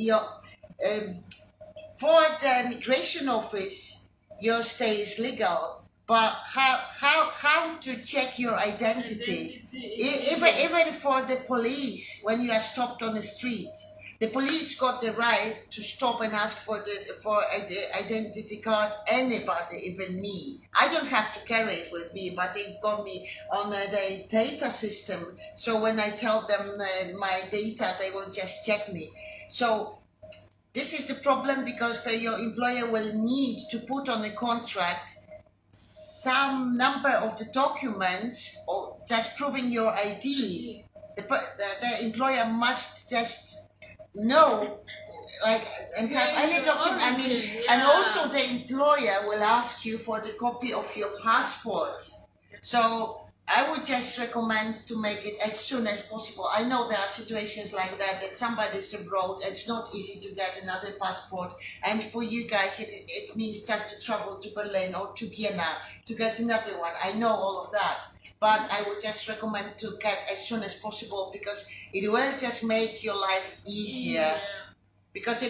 for the migration office, your stay is legal. But how to check your identity? Even for the police, when you are stopped on the street, the police got the right to stop and ask for the identity card. Anybody, even me. I don't have to carry it with me, but they got me on the data system. So when I tell them my data, they will just check me. So this is the problem, because your employer will need to put on a contract some number of the documents, or just proving your ID. The employer must just know, like, and have any document. I mean, and also the employer will ask you for the copy of your passport. So I would just recommend to make it as soon as possible. I know there are situations like that, that somebody's abroad, it's not easy to get another passport. And for you guys, it means just to travel to Berlin or to Vienna to get another one. I know all of that. But I would just recommend to get as soon as possible because it will just make your life easier, Yeah. because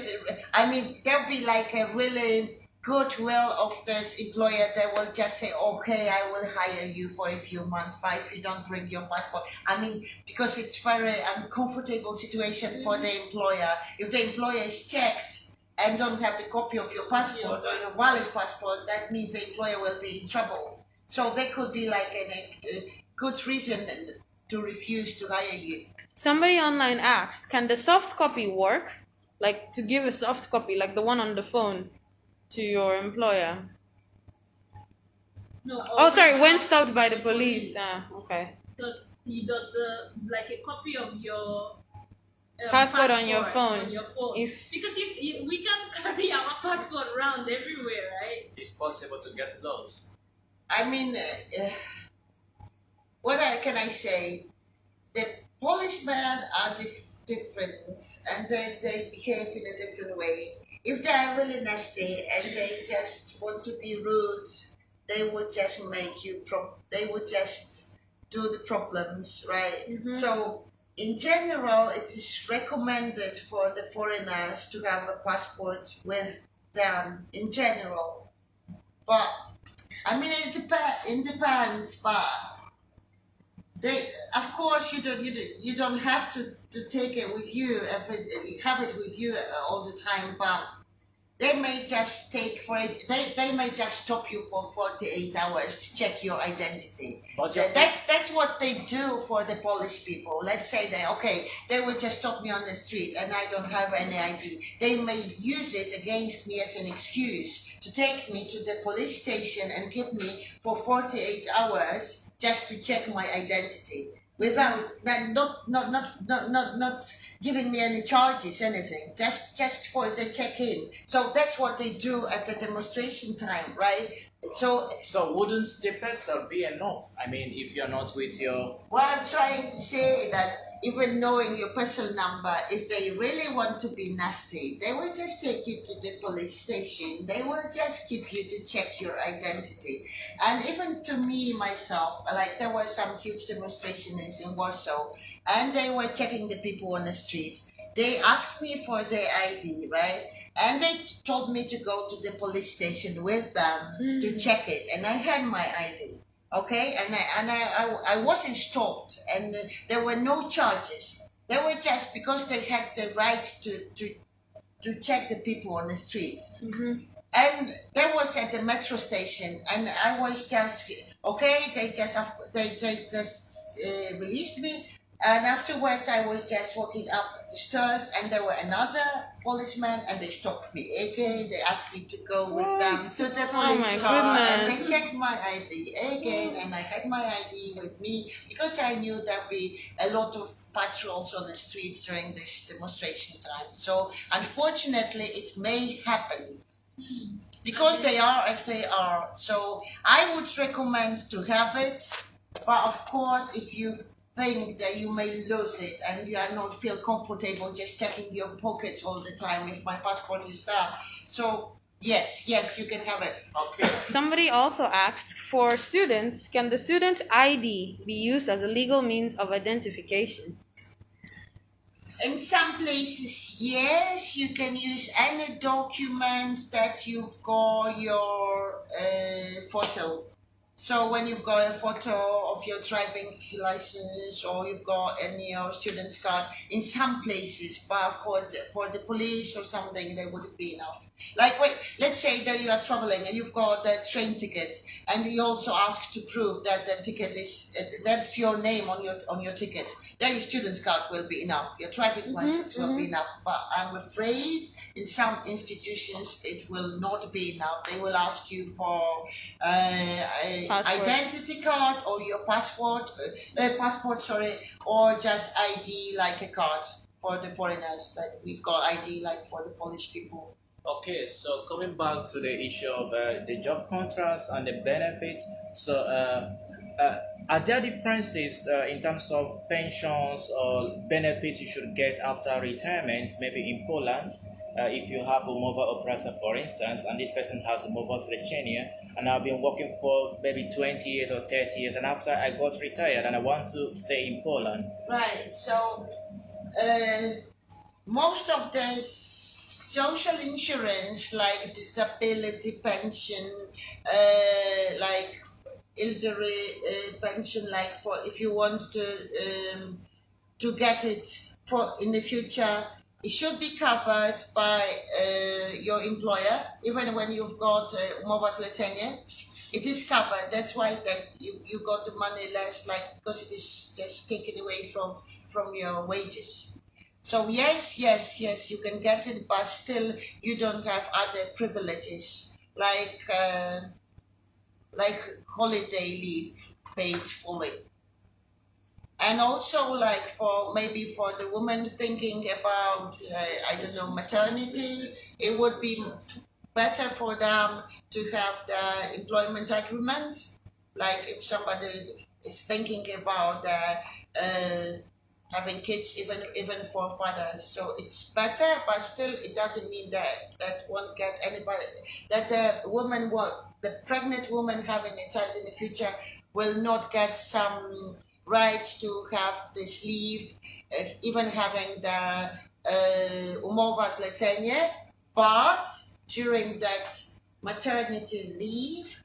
I mean, there'll be like a really goodwill of this employer that will just say, okay, I will hire you for a few months, but if you don't bring your passport, I mean, because it's very uncomfortable situation for the employer. If the employer is checked and don't have the copy of your passport or your valid passport, that means the employer will be in trouble. So there could be like a good reason to refuse to hire you. Somebody online asked, can the soft copy work? Like to give a soft copy, like the one on the phone, to your employer? No, Oh, sorry, when always stopped by the the police. police. Ah, okay. Because he does the like a copy of your Passport on your phone. on your phone. If Because we can carry our passport around everywhere, right? It's possible to get those. I mean, can I say? The policemen are different and they behave in a different way. If they are really nasty and they just want to be rude, they would just make you they would just do the problems, right? So in general, it is recommended for the foreigners to have a passport with them in general. But I mean, it depends, but they, of course, you don't have to take it with you have it with you all the time, but they may just take for it. They may just stop you for 48 hours to check your identity. But your That's what they do for the Polish people. Let's say they will just stop me on the street and I don't have any ID. They may use it against me as an excuse to take me to the police station and keep me for 48 hours just to check my identity without that, not giving me any charges, anything, just for the check-in. So that's what they do at the demonstration time, right? So So wouldn't the person be enough? I mean, if you're not with your what I'm trying to say that even knowing your personal number, if they really want to be nasty, they will just take you to the police station. They will just keep you to check your identity. And even to me myself, like there were some huge demonstrations in Warsaw, and they were checking the people on the street. They asked me for their ID, right? And they told me to go to the police station with them to check it, and I had my ID. Okay, I wasn't stopped, and there were no charges. They were just because they had the right to check the people on the street. And there was at the metro station, and I was just okay. They just released me, and afterwards I was just walking up the stairs, and there were another policeman, and they stopped me again. They asked me to go with them to the Oh police my car, and goodness. they checked my ID again, and I had my ID with me because I knew there'd be a lot of patrols on the streets during this demonstration time. So unfortunately, it may happen because they are as they are. So I would recommend to have it, but of course, if you think that you may lose it and you are not feel comfortable just checking your pockets all the time if my passport is there, so yes, you can have it. okay. somebody also asked, for students, can the student's ID be used as a legal means of identification? In some places, yes, you can use any document that you've got your photo. So when you've got a photo of your driving license or you've got any your student's card, in some places, but for the police or something, they wouldn't be enough. Like wait, let's say that you are traveling and you've got a train ticket, and we also ask to prove that the ticket is that's your name on your ticket. Then your student card will be enough. Your driving license will be enough. But I'm afraid in some institutions it will not be enough. They will ask you for a Passport. identity card or your passport, sorry, or just ID like a card for the foreigners. Like we've got ID like for the Polish people. Okay, so coming back to the issue of the job contracts and the benefits, so Are there differences in terms of pensions or benefits you should get after retirement, maybe in Poland? If you have a mobile operator, for instance, and this person has a mobile Slovenia, and I've been working for maybe 20 years or 30 years, and after I got retired and I want to stay in Poland. Right. So uh, most of the social insurance, like disability pension, like elderly pension, like for if you want to get it for in the future, it should be covered by your employer, even when you've got mobile zlecenie. It is covered. That's why that you got the money less, like because it is just taken away from your wages. So yes, you can get it, but still you don't have other privileges like holiday leave paid fully. And also like for maybe for the woman thinking about I don't know, maternity, it would be better for them to have the employment agreement. Like if somebody is thinking about having kids, even for fathers, so it's better, but still it doesn't mean that won't get anybody, that the woman, what the pregnant woman having a child in the future will not get some rights to have this leave, even having the umowa zlecenie, but during that maternity leave,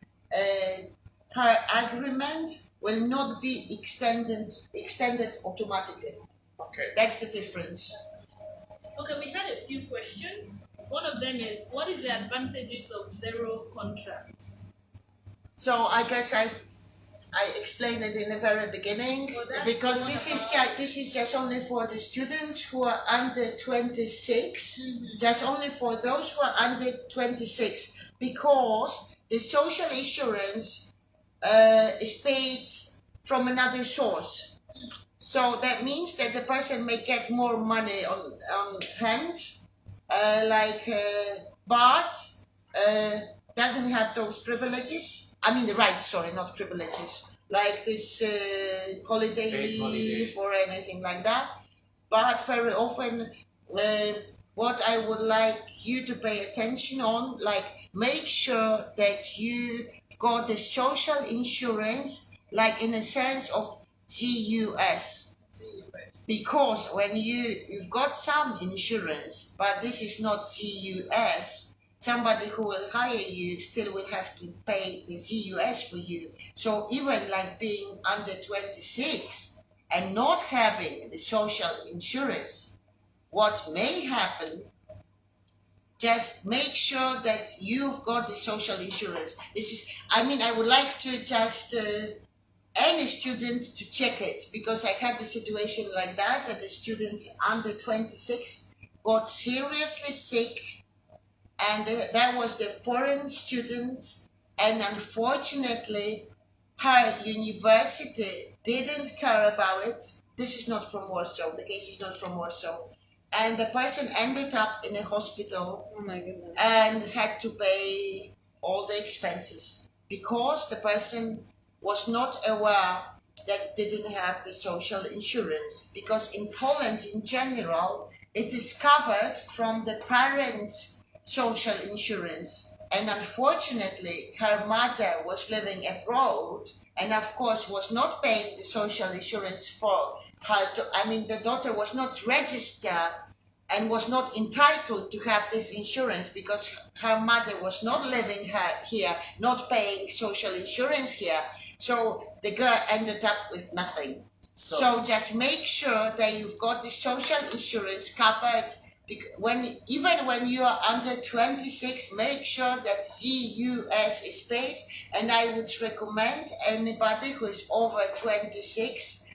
her agreement will not be extended automatically. Okay. That's the difference. Okay, we had a few questions. One of them is, what is the advantages of zero contracts? So I guess I explained it in the very beginning, because this is just only for the students who are under 26. Just only for those who are under 26, because the social insurance is paid from another source. So that means that the person may get more money on hand, but doesn't have those privileges. I mean the rights, sorry, not privileges. Like this holiday Paid leave holidays. or anything like that. But very often, what I would like you to pay attention on, like make sure that you got the social insurance, like in a sense of CUS. Because when you've got some insurance, but this is not CUS, somebody who will hire you still will have to pay the CUS for you. So even like being under 26 and not having the social insurance, what may happen, just make sure that you've got the social insurance. This is, I mean, I would like to just any student to check it, because I had a situation like that the students under 26 got seriously sick, and that was the foreign student, and unfortunately her university didn't care about it. This is not from Warsaw, the case is not from Warsaw, and the person ended up in a hospital. Oh my goodness. And had to pay all the expenses because the person was not aware that didn't have the social insurance. Because in Poland in general, it is covered from the parents' social insurance. And unfortunately, her mother was living abroad and of course was not paying the social insurance for her. I mean, the daughter was not registered and was not entitled to have this insurance because her mother was not living here, not paying social insurance here. So the girl ended up with nothing. So just make sure that you've got the social insurance covered. Even when you are under 26, make sure that CUS is paid. And I would recommend anybody who is over 26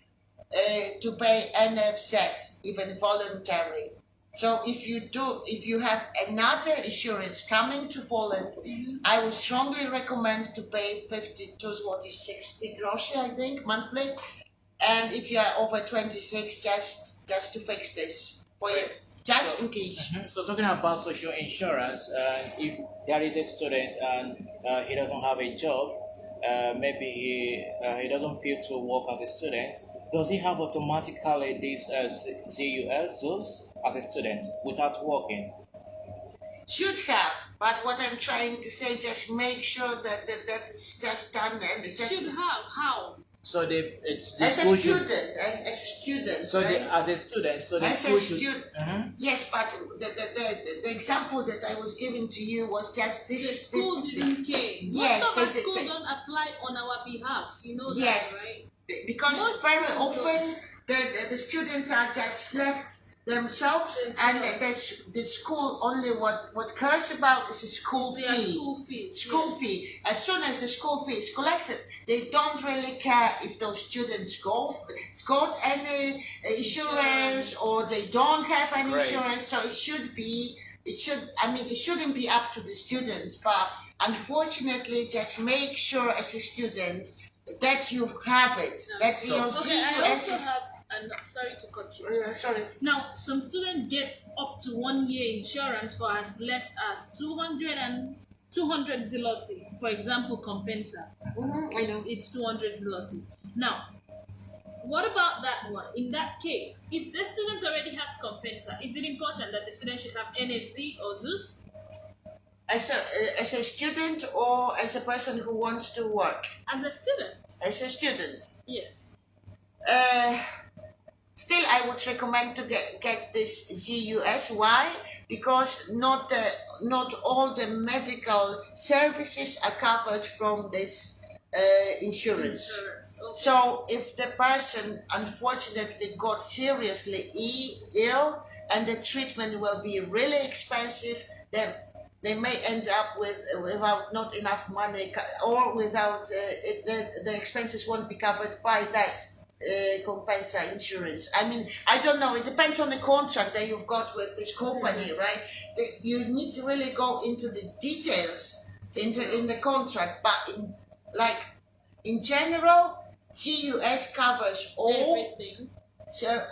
to pay NFZ, even voluntary. So if you have another insurance coming to Poland, I would strongly recommend to pay 52 zloty 60 groszy, I think, monthly. And if you are over 26, just to fix this for you, just in case. So talking about social insurance, if there is a student and he doesn't have a job, maybe he doesn't feel to work as a student, does he have automatically this ZUS ZUS as a student without working? Should have, but what I'm trying to say, just make sure that's just done and it just Should have how? So it's the as a school should. student, as a student, So right? as a student, so the As school a should. student, Mhm. yes, but the example that I was giving to you was just The this. school didn't care. Yes, Most of our they- school they- don't apply on our behalf. You know Yes. that, right? Because Most very schools often the students are just left themselves, and the school only what cares about is a school Their fee. school fees. School yes. fee. As soon as the school fee is collected, they don't really care if those students got any insurance or they don't have any Right. insurance. So it should be. It shouldn't be up to the students, but unfortunately, just make sure as a student that you have it. That So- your Okay, I ZUS also is. have. Sorry to cut you. Sorry. Now, some students get up to 1 year insurance for as less as 200 zloty. For example, Compensa. I know. It's 200 zloty. Now, what about that one? In that case, if the student already has Compensa, is it important that the student should have NSZ or ZUS? As a student or as a person who wants to work? As a student, As a student. yes. Still, I would recommend to get this ZUS. Why? Because not all the medical services are covered from this insurance. Insurance. Okay. So if the person unfortunately got seriously ill and the treatment will be really expensive, then they may end up without not enough money or without the expenses won't be covered by that compensa insurance. I mean, I don't know. It depends on the contract that you've got with this company, right? You need to really go into the details in the contract, but in general, CUS covers Everything.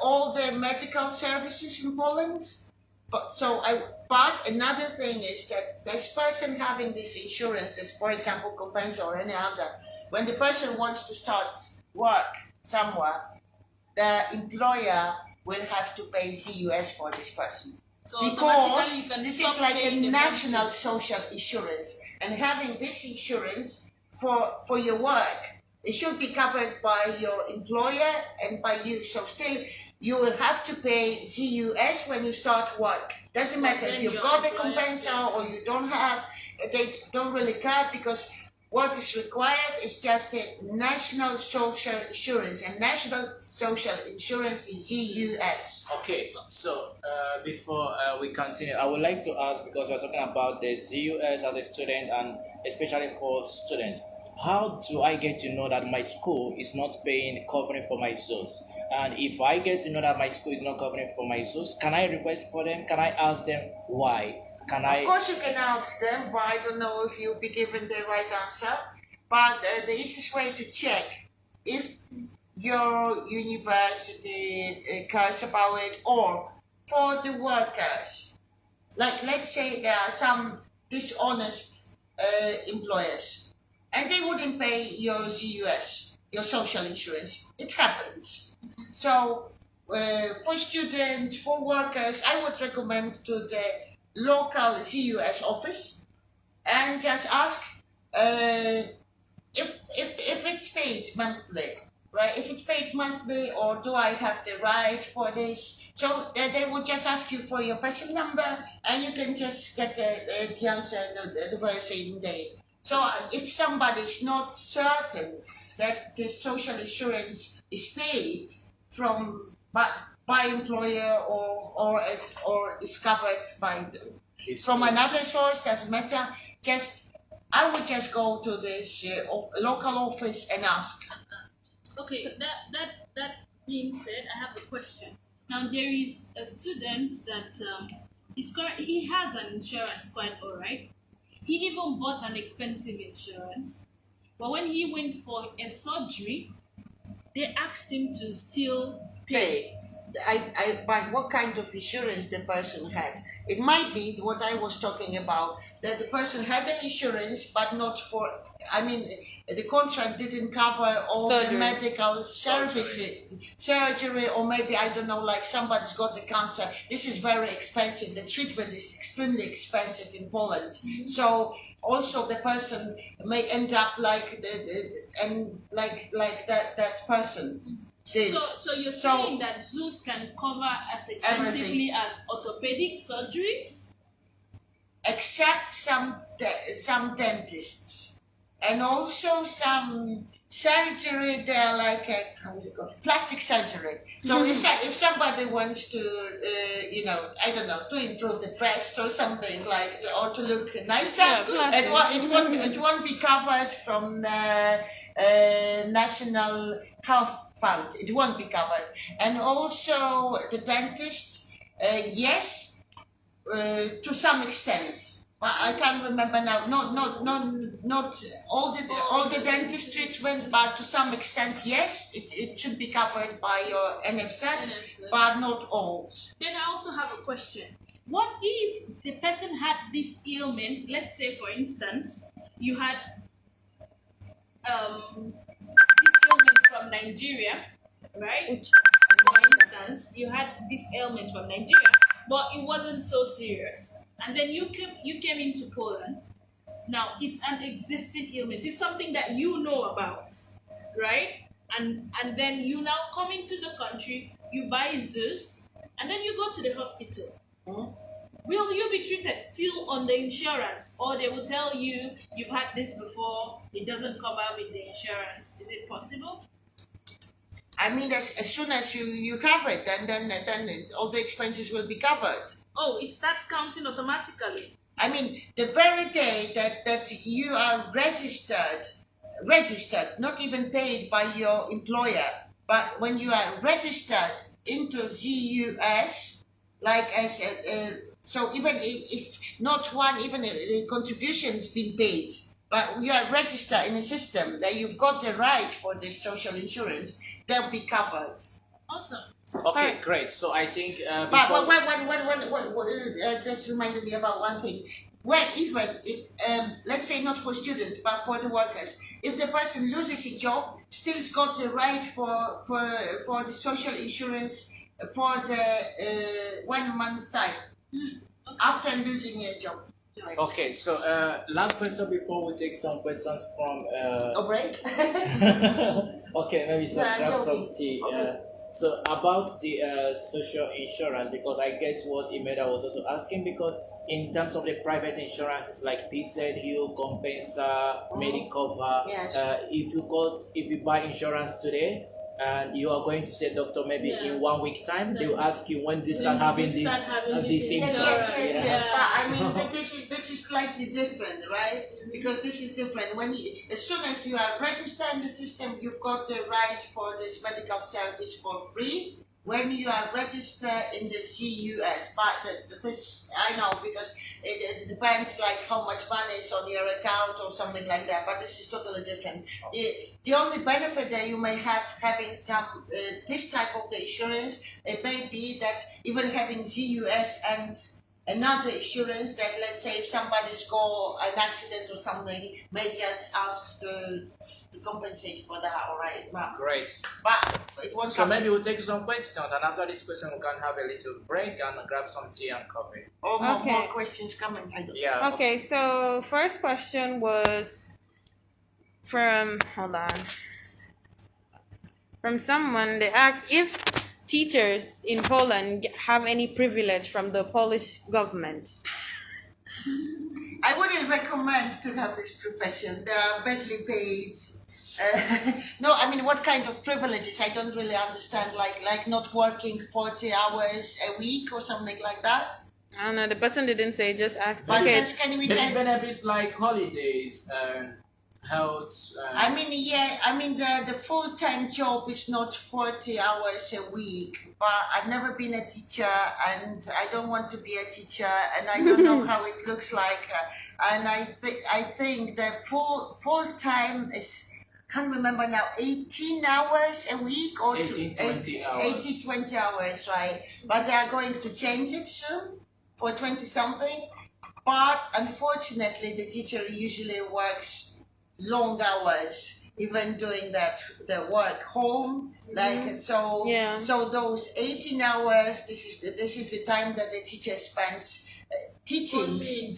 all the medical services in Poland. But another thing is that this person having this insurance, this for example Compensa or any other, when the person wants to start work somewhere, the employer will have to pay CUS for this person. So Because automatically you can this stop is like a paying the national monthly. social insurance, and having this insurance for your work, it should be covered by your employer and by you. So still, you will have to pay CUS when you start work. Doesn't matter if then you've your got a employer compensa or you don't have. They don't really care because what is required is just a national social insurance, and national social insurance is ZUS. Okay, so before we continue, I would like to ask, because we're talking about the ZUS as a student and especially for students, how do I get to know that my school is not covering for my ZUS? And if I get to know that my school is not covering for my ZUS, can I request for them? Can I ask them why? Can Of I? course, you can ask them, but I don't know if you'll be given the right answer. But the easiest way to check if your university cares about it, or for the workers, like let's say there are some dishonest employers, and they wouldn't pay your ZUS, your social insurance. It happens. So for students, for workers, I would recommend to the local ZUS office and just ask if it's paid monthly, right? If it's paid monthly, or do I have the right for this? So they would just ask you for your person number, and you can just get the answer the very same day. So if somebody is not certain that the social insurance is paid by employer or is covered by from another source, doesn't matter. I would just go to this local office and ask. Okay, that being said, I have a question. Now there is a student that he has an insurance quite alright. He even bought an expensive insurance, but when he went for a surgery, they asked him to still pay. By what kind of insurance the person had. It might be what I was talking about, that the person had the insurance, but not for, the contract didn't cover all the Surgery. medical services, surgery, or maybe I don't know, like somebody's got the cancer. This is very expensive. The treatment is extremely expensive in Poland. So also the person may end up like that person did. So you're So- saying that Zeus can cover as extensively as orthopedic surgeries? Except some dentists, and also some surgery. They're like how is it called? Plastic surgery. So if somebody wants to, I don't know, to improve the breast or something like, or to look nicer, plastic. it won't be covered from the National Health Fund. It won't be covered, and also the dentist, yes. To some extent, I can't remember now. Not all the dentist treatments, but to some extent, yes, it should be covered by your NSAP, but not all. Then I also have a question. What if the person had this ailment? Let's say, for instance, you had this ailment from Nigeria, right? For instance, you had this ailment from Nigeria, but it wasn't so serious, and then you came into Poland. Now it's an existing ailment. It's something that you know about, right? And then you now come into the country, you buy Zeus, and then you go to the hospital. Will you be treated still on the insurance, or they will tell you you've had this before, it doesn't cover with the insurance? Is it possible? I mean, as soon as you have it, then all the expenses will be covered. Oh, it starts counting automatically. I mean, the very day that you are registered, not even paid by your employer, but when you are registered into ZUS, like as so even if not one even a contribution has been paid, but you are registered in a system that you've got the right for this social insurance, they'll be covered. Awesome. Okay, great. So I think But before just reminded me about one thing. Well, even if, let's say not for students, but for the workers, if the person loses a job, still's got the right for the social insurance for the 1 month's time after losing a job. Okay, so last question before we take some questions from. A break? Okay, maybe some Yeah, I'm grab some joking. tea. Okay. So about the social insurance, because I guess what Imelda was also asking, because in terms of the private insurances like PZU, Compensa, Medicover, Yes. if you buy insurance today and you are going to see a doctor maybe Yeah. in 1 week's time, they will ask you when do you When start do having you this start having these this symptoms. insurance? Yes. Yeah. But I mean, this is slightly different, right? Because this is different. As soon as you are registered in the system, you've got the right for this medical service for free. When you are registered in the CUS, but this I know because it depends like how much money is on your account or something like that. But this is totally different. The only benefit that you may have having some this type of the insurance, it may be that even having CUS and another insurance that, let's say, if somebody's got an accident or something, may just ask to compensate for that, all right? Great. But it won't So come. maybe we'll take some questions, and after this question, we can have a little break and grab some tea and coffee. Or more, Okay. more questions coming. I don't. Yeah. Okay, so first question was from someone. They asked if teachers in Poland have any privilege from the Polish government. I wouldn't recommend to have this profession. They are badly paid. No, I mean, what kind of privileges? I don't really understand. Like not working 40 hours a week or something like that. I don't know, the person didn't say, just asked. But Okay, just can we The tell? benefits like holidays and health. I mean, yeah, I mean, the full-time job is not 40 hours a week, but I've never been a teacher and I don't want to be a teacher and I don't know how it looks like. And I think the full-time is, can't remember now, 18 hours a week or 18, 20 hours. 80, 20 hours, right? But they are going to change it soon for 20-something. But unfortunately, the teacher usually works long hours, even doing that the work home, like so. Yeah. So those 18 hours, this is the time that the teacher spends teaching, Only in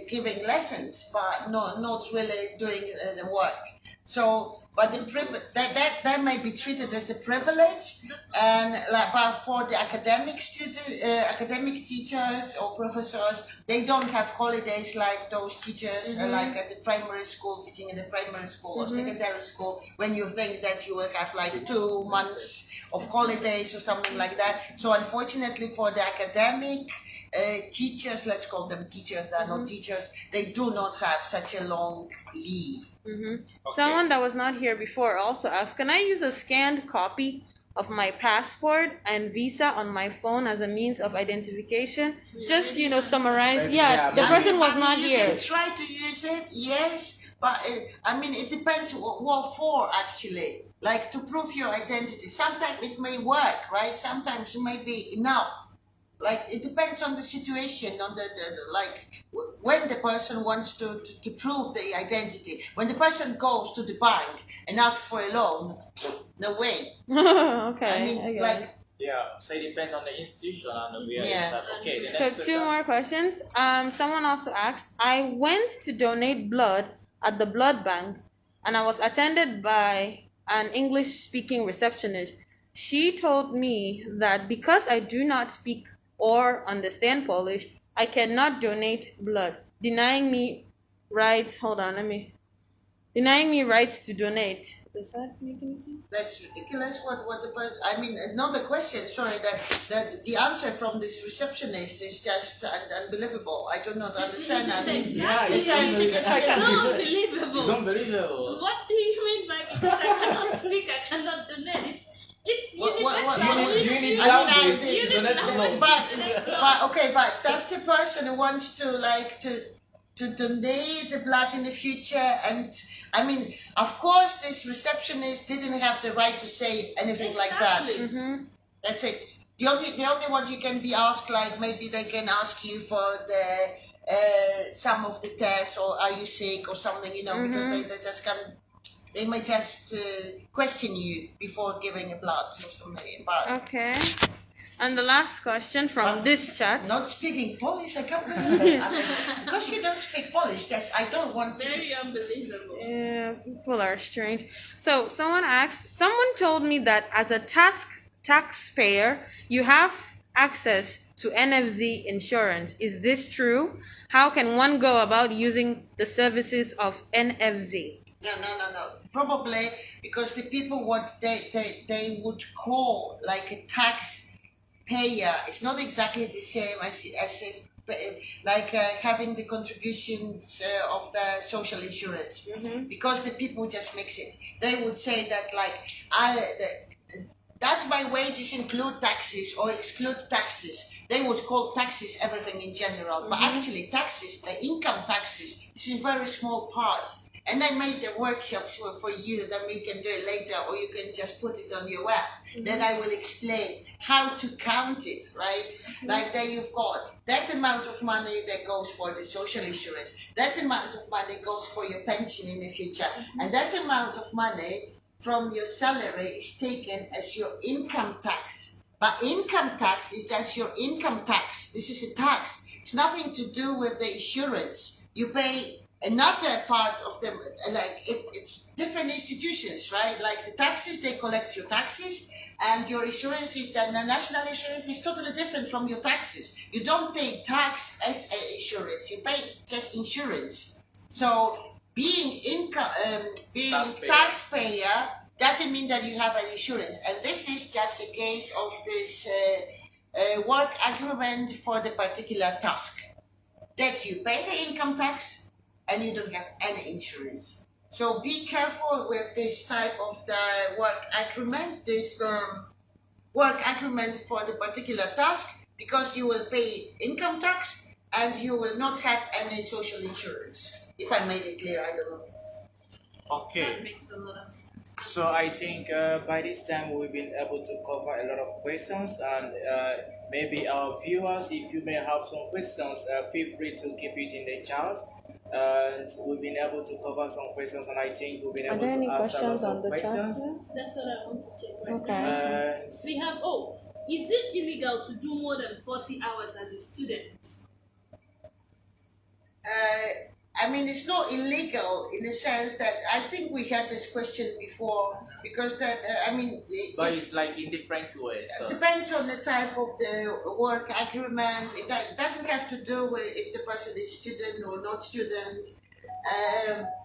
giving lessons, but not really doing the work. So, but that may be treated as a privilege, and like, but for the academic teachers or professors, they don't have holidays like those teachers, like at the primary school, teaching in the primary school or secondary school, when you think that you will have like 2 months of holidays or something like that. So unfortunately for the academic teachers, let's call them teachers, they are not teachers, they do not have such a long leave. Someone that was not here before also asked, can I use a scanned copy of my passport and visa on my phone as a means of identification? Just, summarize. Yeah, the person was not you here. can try to use it, yes, but I mean, it depends what for actually. Like to prove your identity. Sometimes it may work, right? Sometimes it may be enough. Like it depends on the situation, on the like when the person wants to prove the identity. When the person goes to the bank and asks for a loan, no way. Okay. I mean, like. Yeah, so it depends on the institution and where Yeah. it's at. Okay, the So next two question. more questions. Someone also asked, I went to donate blood at the blood bank and I was attended by an English speaking receptionist. She told me that because I do not speak or understand Polish, I cannot donate blood, denying me rights. Hold on, denying me rights to donate. Does that make any sense? That's ridiculous. What the I mean, another question. Sorry, that the answer from this receptionist is just unbelievable. I do not understand that. Yeah, It's unbelievable. It's unbelievable. What do you mean by because I cannot speak, I cannot donate? It's universal. You need I mean, language I- to donate blood. but that's the person who wants to like to donate the blood in the future. And I mean, of course, this receptionist didn't have the right to say anything like that. Exactly. That's it. The only one you can be asked, like maybe they can ask you for the some of the tests, or are you sick or something, because they just can. They may just question you before giving a blood or something. But Okay. And the last question from this chat. not speaking Polish, I can't believe it. I mean, because you don't speak Polish, I don't want to. Very unbelievable. Yeah, people are strange. So someone asked, someone told me that as a taxpayer, you have access to NFZ insurance. Is this true? How can one go about using the services of NFZ? No. Probably because the people what they would call like a tax payer, it's not exactly the same as like having the contributions of the social insurance, because the people just mix it. They would say that like does my wages include taxes or exclude taxes? They would call taxes everything in general, but actually taxes, the income taxes, is a very small part. And I made the workshops for you, then we can do it later, or you can just put it on your web. Then I will explain how to count it, right? Like there you've got that amount of money that goes for the social insurance, that amount of money goes for your pension in the future, and that amount of money from your salary is taken as your income tax. But income tax is just your income tax. This is a tax. It's nothing to do with the insurance. You pay another part of them, like it's different institutions, right? Like the taxes, they collect your taxes, and your insurance is the national insurance is totally different from your taxes. You don't pay tax as an insurance, you pay just insurance. So being taxpayer doesn't mean that you have an insurance, and this is just a case of this work agreement for the particular task that you pay the income tax and you don't have any insurance. So be careful with this type of the work agreement, this work agreement for the particular task, because you will pay income tax and you will not have any social insurance. If I made it clear, I don't know. Okay. That makes a lot of sense. So I think by this time we've been able to cover a lot of questions, and maybe our viewers, if you may have some questions, feel free to keep it in the chat. and we've been able to cover some questions, and I think we've been Are able there to any answer questions lots on of the chat questions. here? That's what I want to check right Okay. now. And We have, is it illegal to do more than 40 hours as a student? I mean, it's not illegal in the sense that I think we had this question before because that but it's like in different ways. So. depends on the type of the work agreement. It doesn't have to do with if the person is student or not student.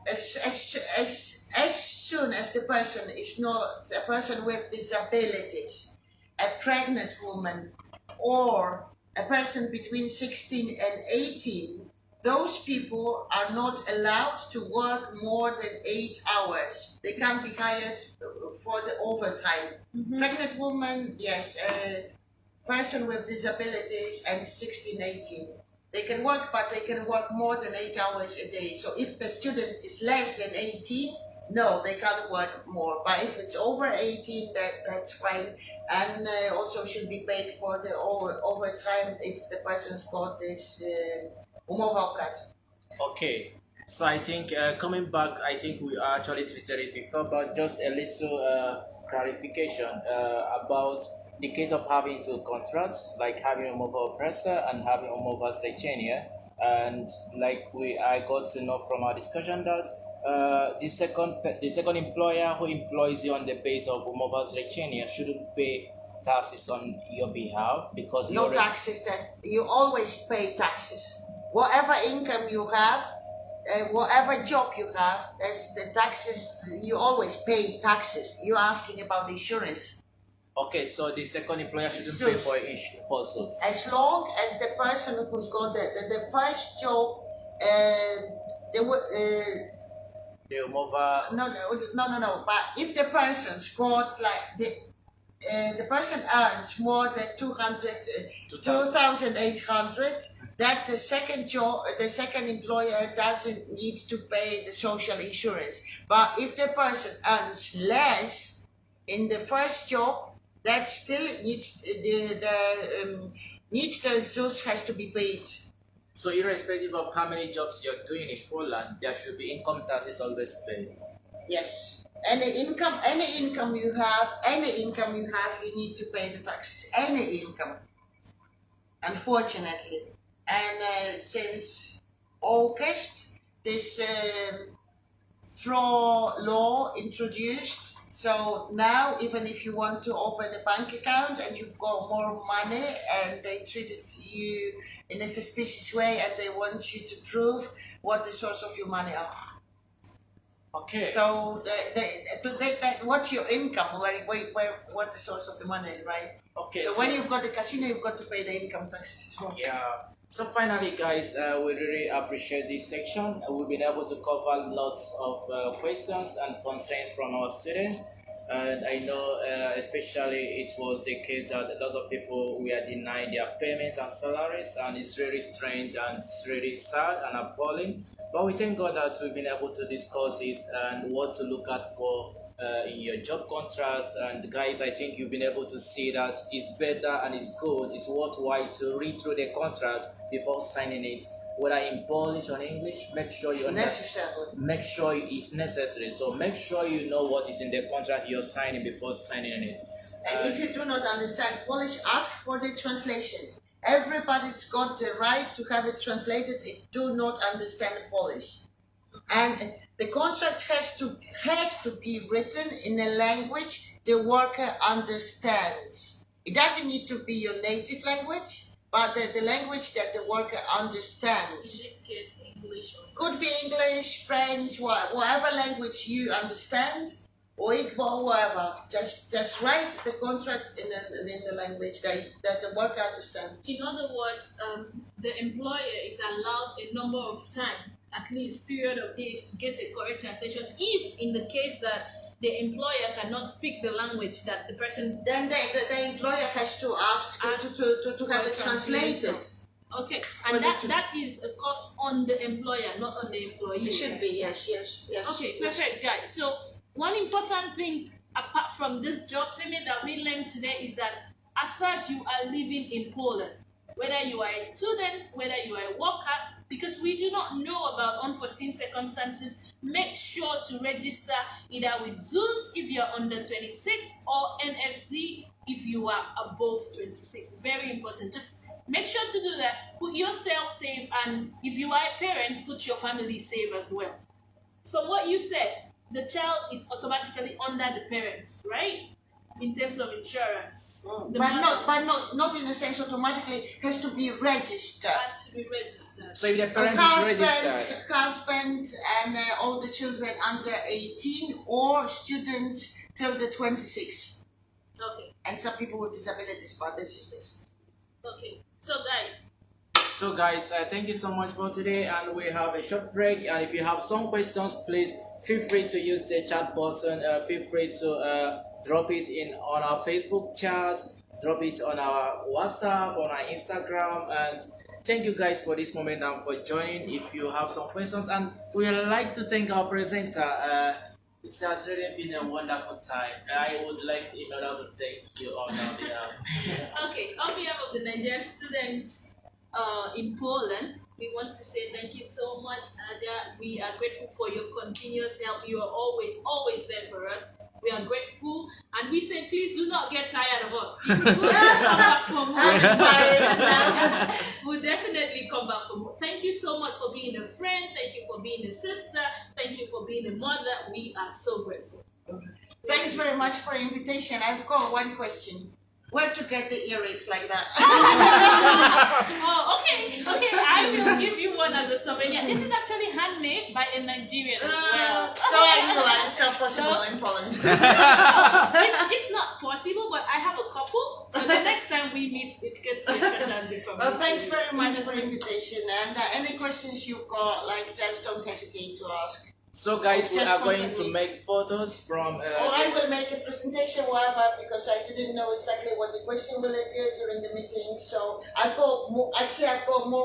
As soon as the person is not a person with disabilities, a pregnant woman, or a person between 16 and 18, those people are not allowed to work more than 8 hours. They can't be hired for the overtime. Pregnant woman, yes, person with disabilities and 16, 18. They can work, but they can work more than 8 hours a day. So if the student is less than 18, no, they can't work more. But if it's over 18, that's fine. And also should be paid for the overtime if the person's got this umowa o pracę. Okay, so I think coming back, I think we actually treated it before, but just a little clarification about the case of having two contracts, like having a mobile oppressor and having a mobile lecturer. And like I got to know from our discussion that the second employer who employs you on the base of a mobile lecturer shouldn't pay taxes on your behalf because you No already. taxes, you always pay taxes. Whatever income you have, whatever job you have, as the taxes, you always pay taxes. You're asking about insurance. Okay, so the second employer shouldn't pay for suits. As long as the person who's got the first job, they would. The mover. No. But if the person's got like the person earns more than 2,800, that the second job, the second employer doesn't need to pay the social insurance. But if the person earns less in the first job, that still needs the ZUS has to be paid. So irrespective of how many jobs you're doing in Poland, there should be income taxes always paid. Yes. Any income you have, you need to pay the taxes. Any income, unfortunately. And since August, this floor law introduced. So now, even if you want to open a bank account and you've got more money and they treated you in a suspicious way and they want you to prove what the source of your money are. Okay. So what's your income? What the source of the money, right? Okay. So when you've got the casino, you've got to pay the income taxes as well. Yeah. So finally, guys, we really appreciate this section. We've been able to cover lots of questions and concerns from our students. And I know especially it was the case that lots of people were denied their payments and salaries, and it's really strange and it's really sad and appalling. But we thank God that we've been able to discuss this and what to look out for in your job contracts. And guys, I think you've been able to see that it's better and it's good, it's worthwhile to read through the contract before signing it, whether in Polish or English. Make sure you make sure it's necessary. So make sure you know what is in the contract you're signing before signing it. And if you do not understand Polish, ask for the translation. Everybody's got the right to have it translated if you do not understand Polish. And the contract has to be written in a language the worker understands. It doesn't need to be your native language, but the language that the worker understands. In this case, English. Could be English, French, whatever language you understand, or Igbo, whatever. Just write the contract in the language that the worker understands. In other words, the employer is allowed a number of time, at least period of days, to get a correct translation. If in the case that the employer cannot speak the language that the person, then the employer has to ask to have it translated. Okay, and that is a cost on the employer, not on the employee. It should be, yes. Okay, perfect, guys. So one important thing apart from this job limit that we learned today is that as far as you are living in Poland, whether you are a student, whether you are a worker, because we do not know about unforeseen circumstances. Make sure to register either with ZEUS if you're under 26 or NFC if you are above 26. Very important. Just make sure to do that. Put yourself safe, and if you are a parent, put your family safe as well. From what you said, the child is automatically under the parents, right? In terms of insurance. The mother Not in the sense automatically has to be registered. has to be registered. So if the parent is registered, Husband and all the children under 18 or students till the 26. Okay. And some people with disabilities, but this is this. Okay. So guys, thank you so much for today, and we have a short break. And if you have some questions, please feel free to use the chat button. Feel free to drop it in on our Facebook chat, drop it on our WhatsApp, on our Instagram, and thank you guys for this moment and for joining. If you have some questions, and we would like to thank our presenter. It has really been a wonderful time. I would like in order to thank you on our behalf. okay, on behalf of the Nigerian students in Poland, we want to say thank you so much, Ada. We are grateful for your continuous help. You are always there for us. We are grateful, and we say please do not get tired of us. If you will come back for more, we'll definitely come back for more. Thank you so much for being a friend. Thank you for being a sister. Thank you for being a mother. We are so grateful. Thanks very much for the invitation. I've got one question. Where to get the earrings like that? Oh, okay. I will give you one as a souvenir. This is actually handmade by a Nigerian as well. So I knew it's not possible in Poland. It's not possible, but I have a couple. So the next time we meet, it's going to be a special day for me. Well, thanks very much for the invitation. And any questions you've got, just don't hesitate to ask. So guys, we Just are going contact to me. make photos from Or I will make a presentation whatever because I didn't know exactly what the question will appear during the meeting. So I've got more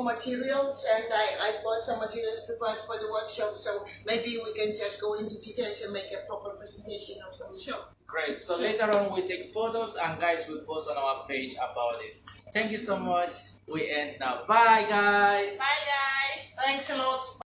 materials, and I've got some materials prepared for the workshop. So maybe we can just go into details and make a proper presentation or something. Sure. Great. So later on we take photos, and guys will post on our page about this. Thank you so much. We end now. Bye guys. Bye, guys. Thanks a lot.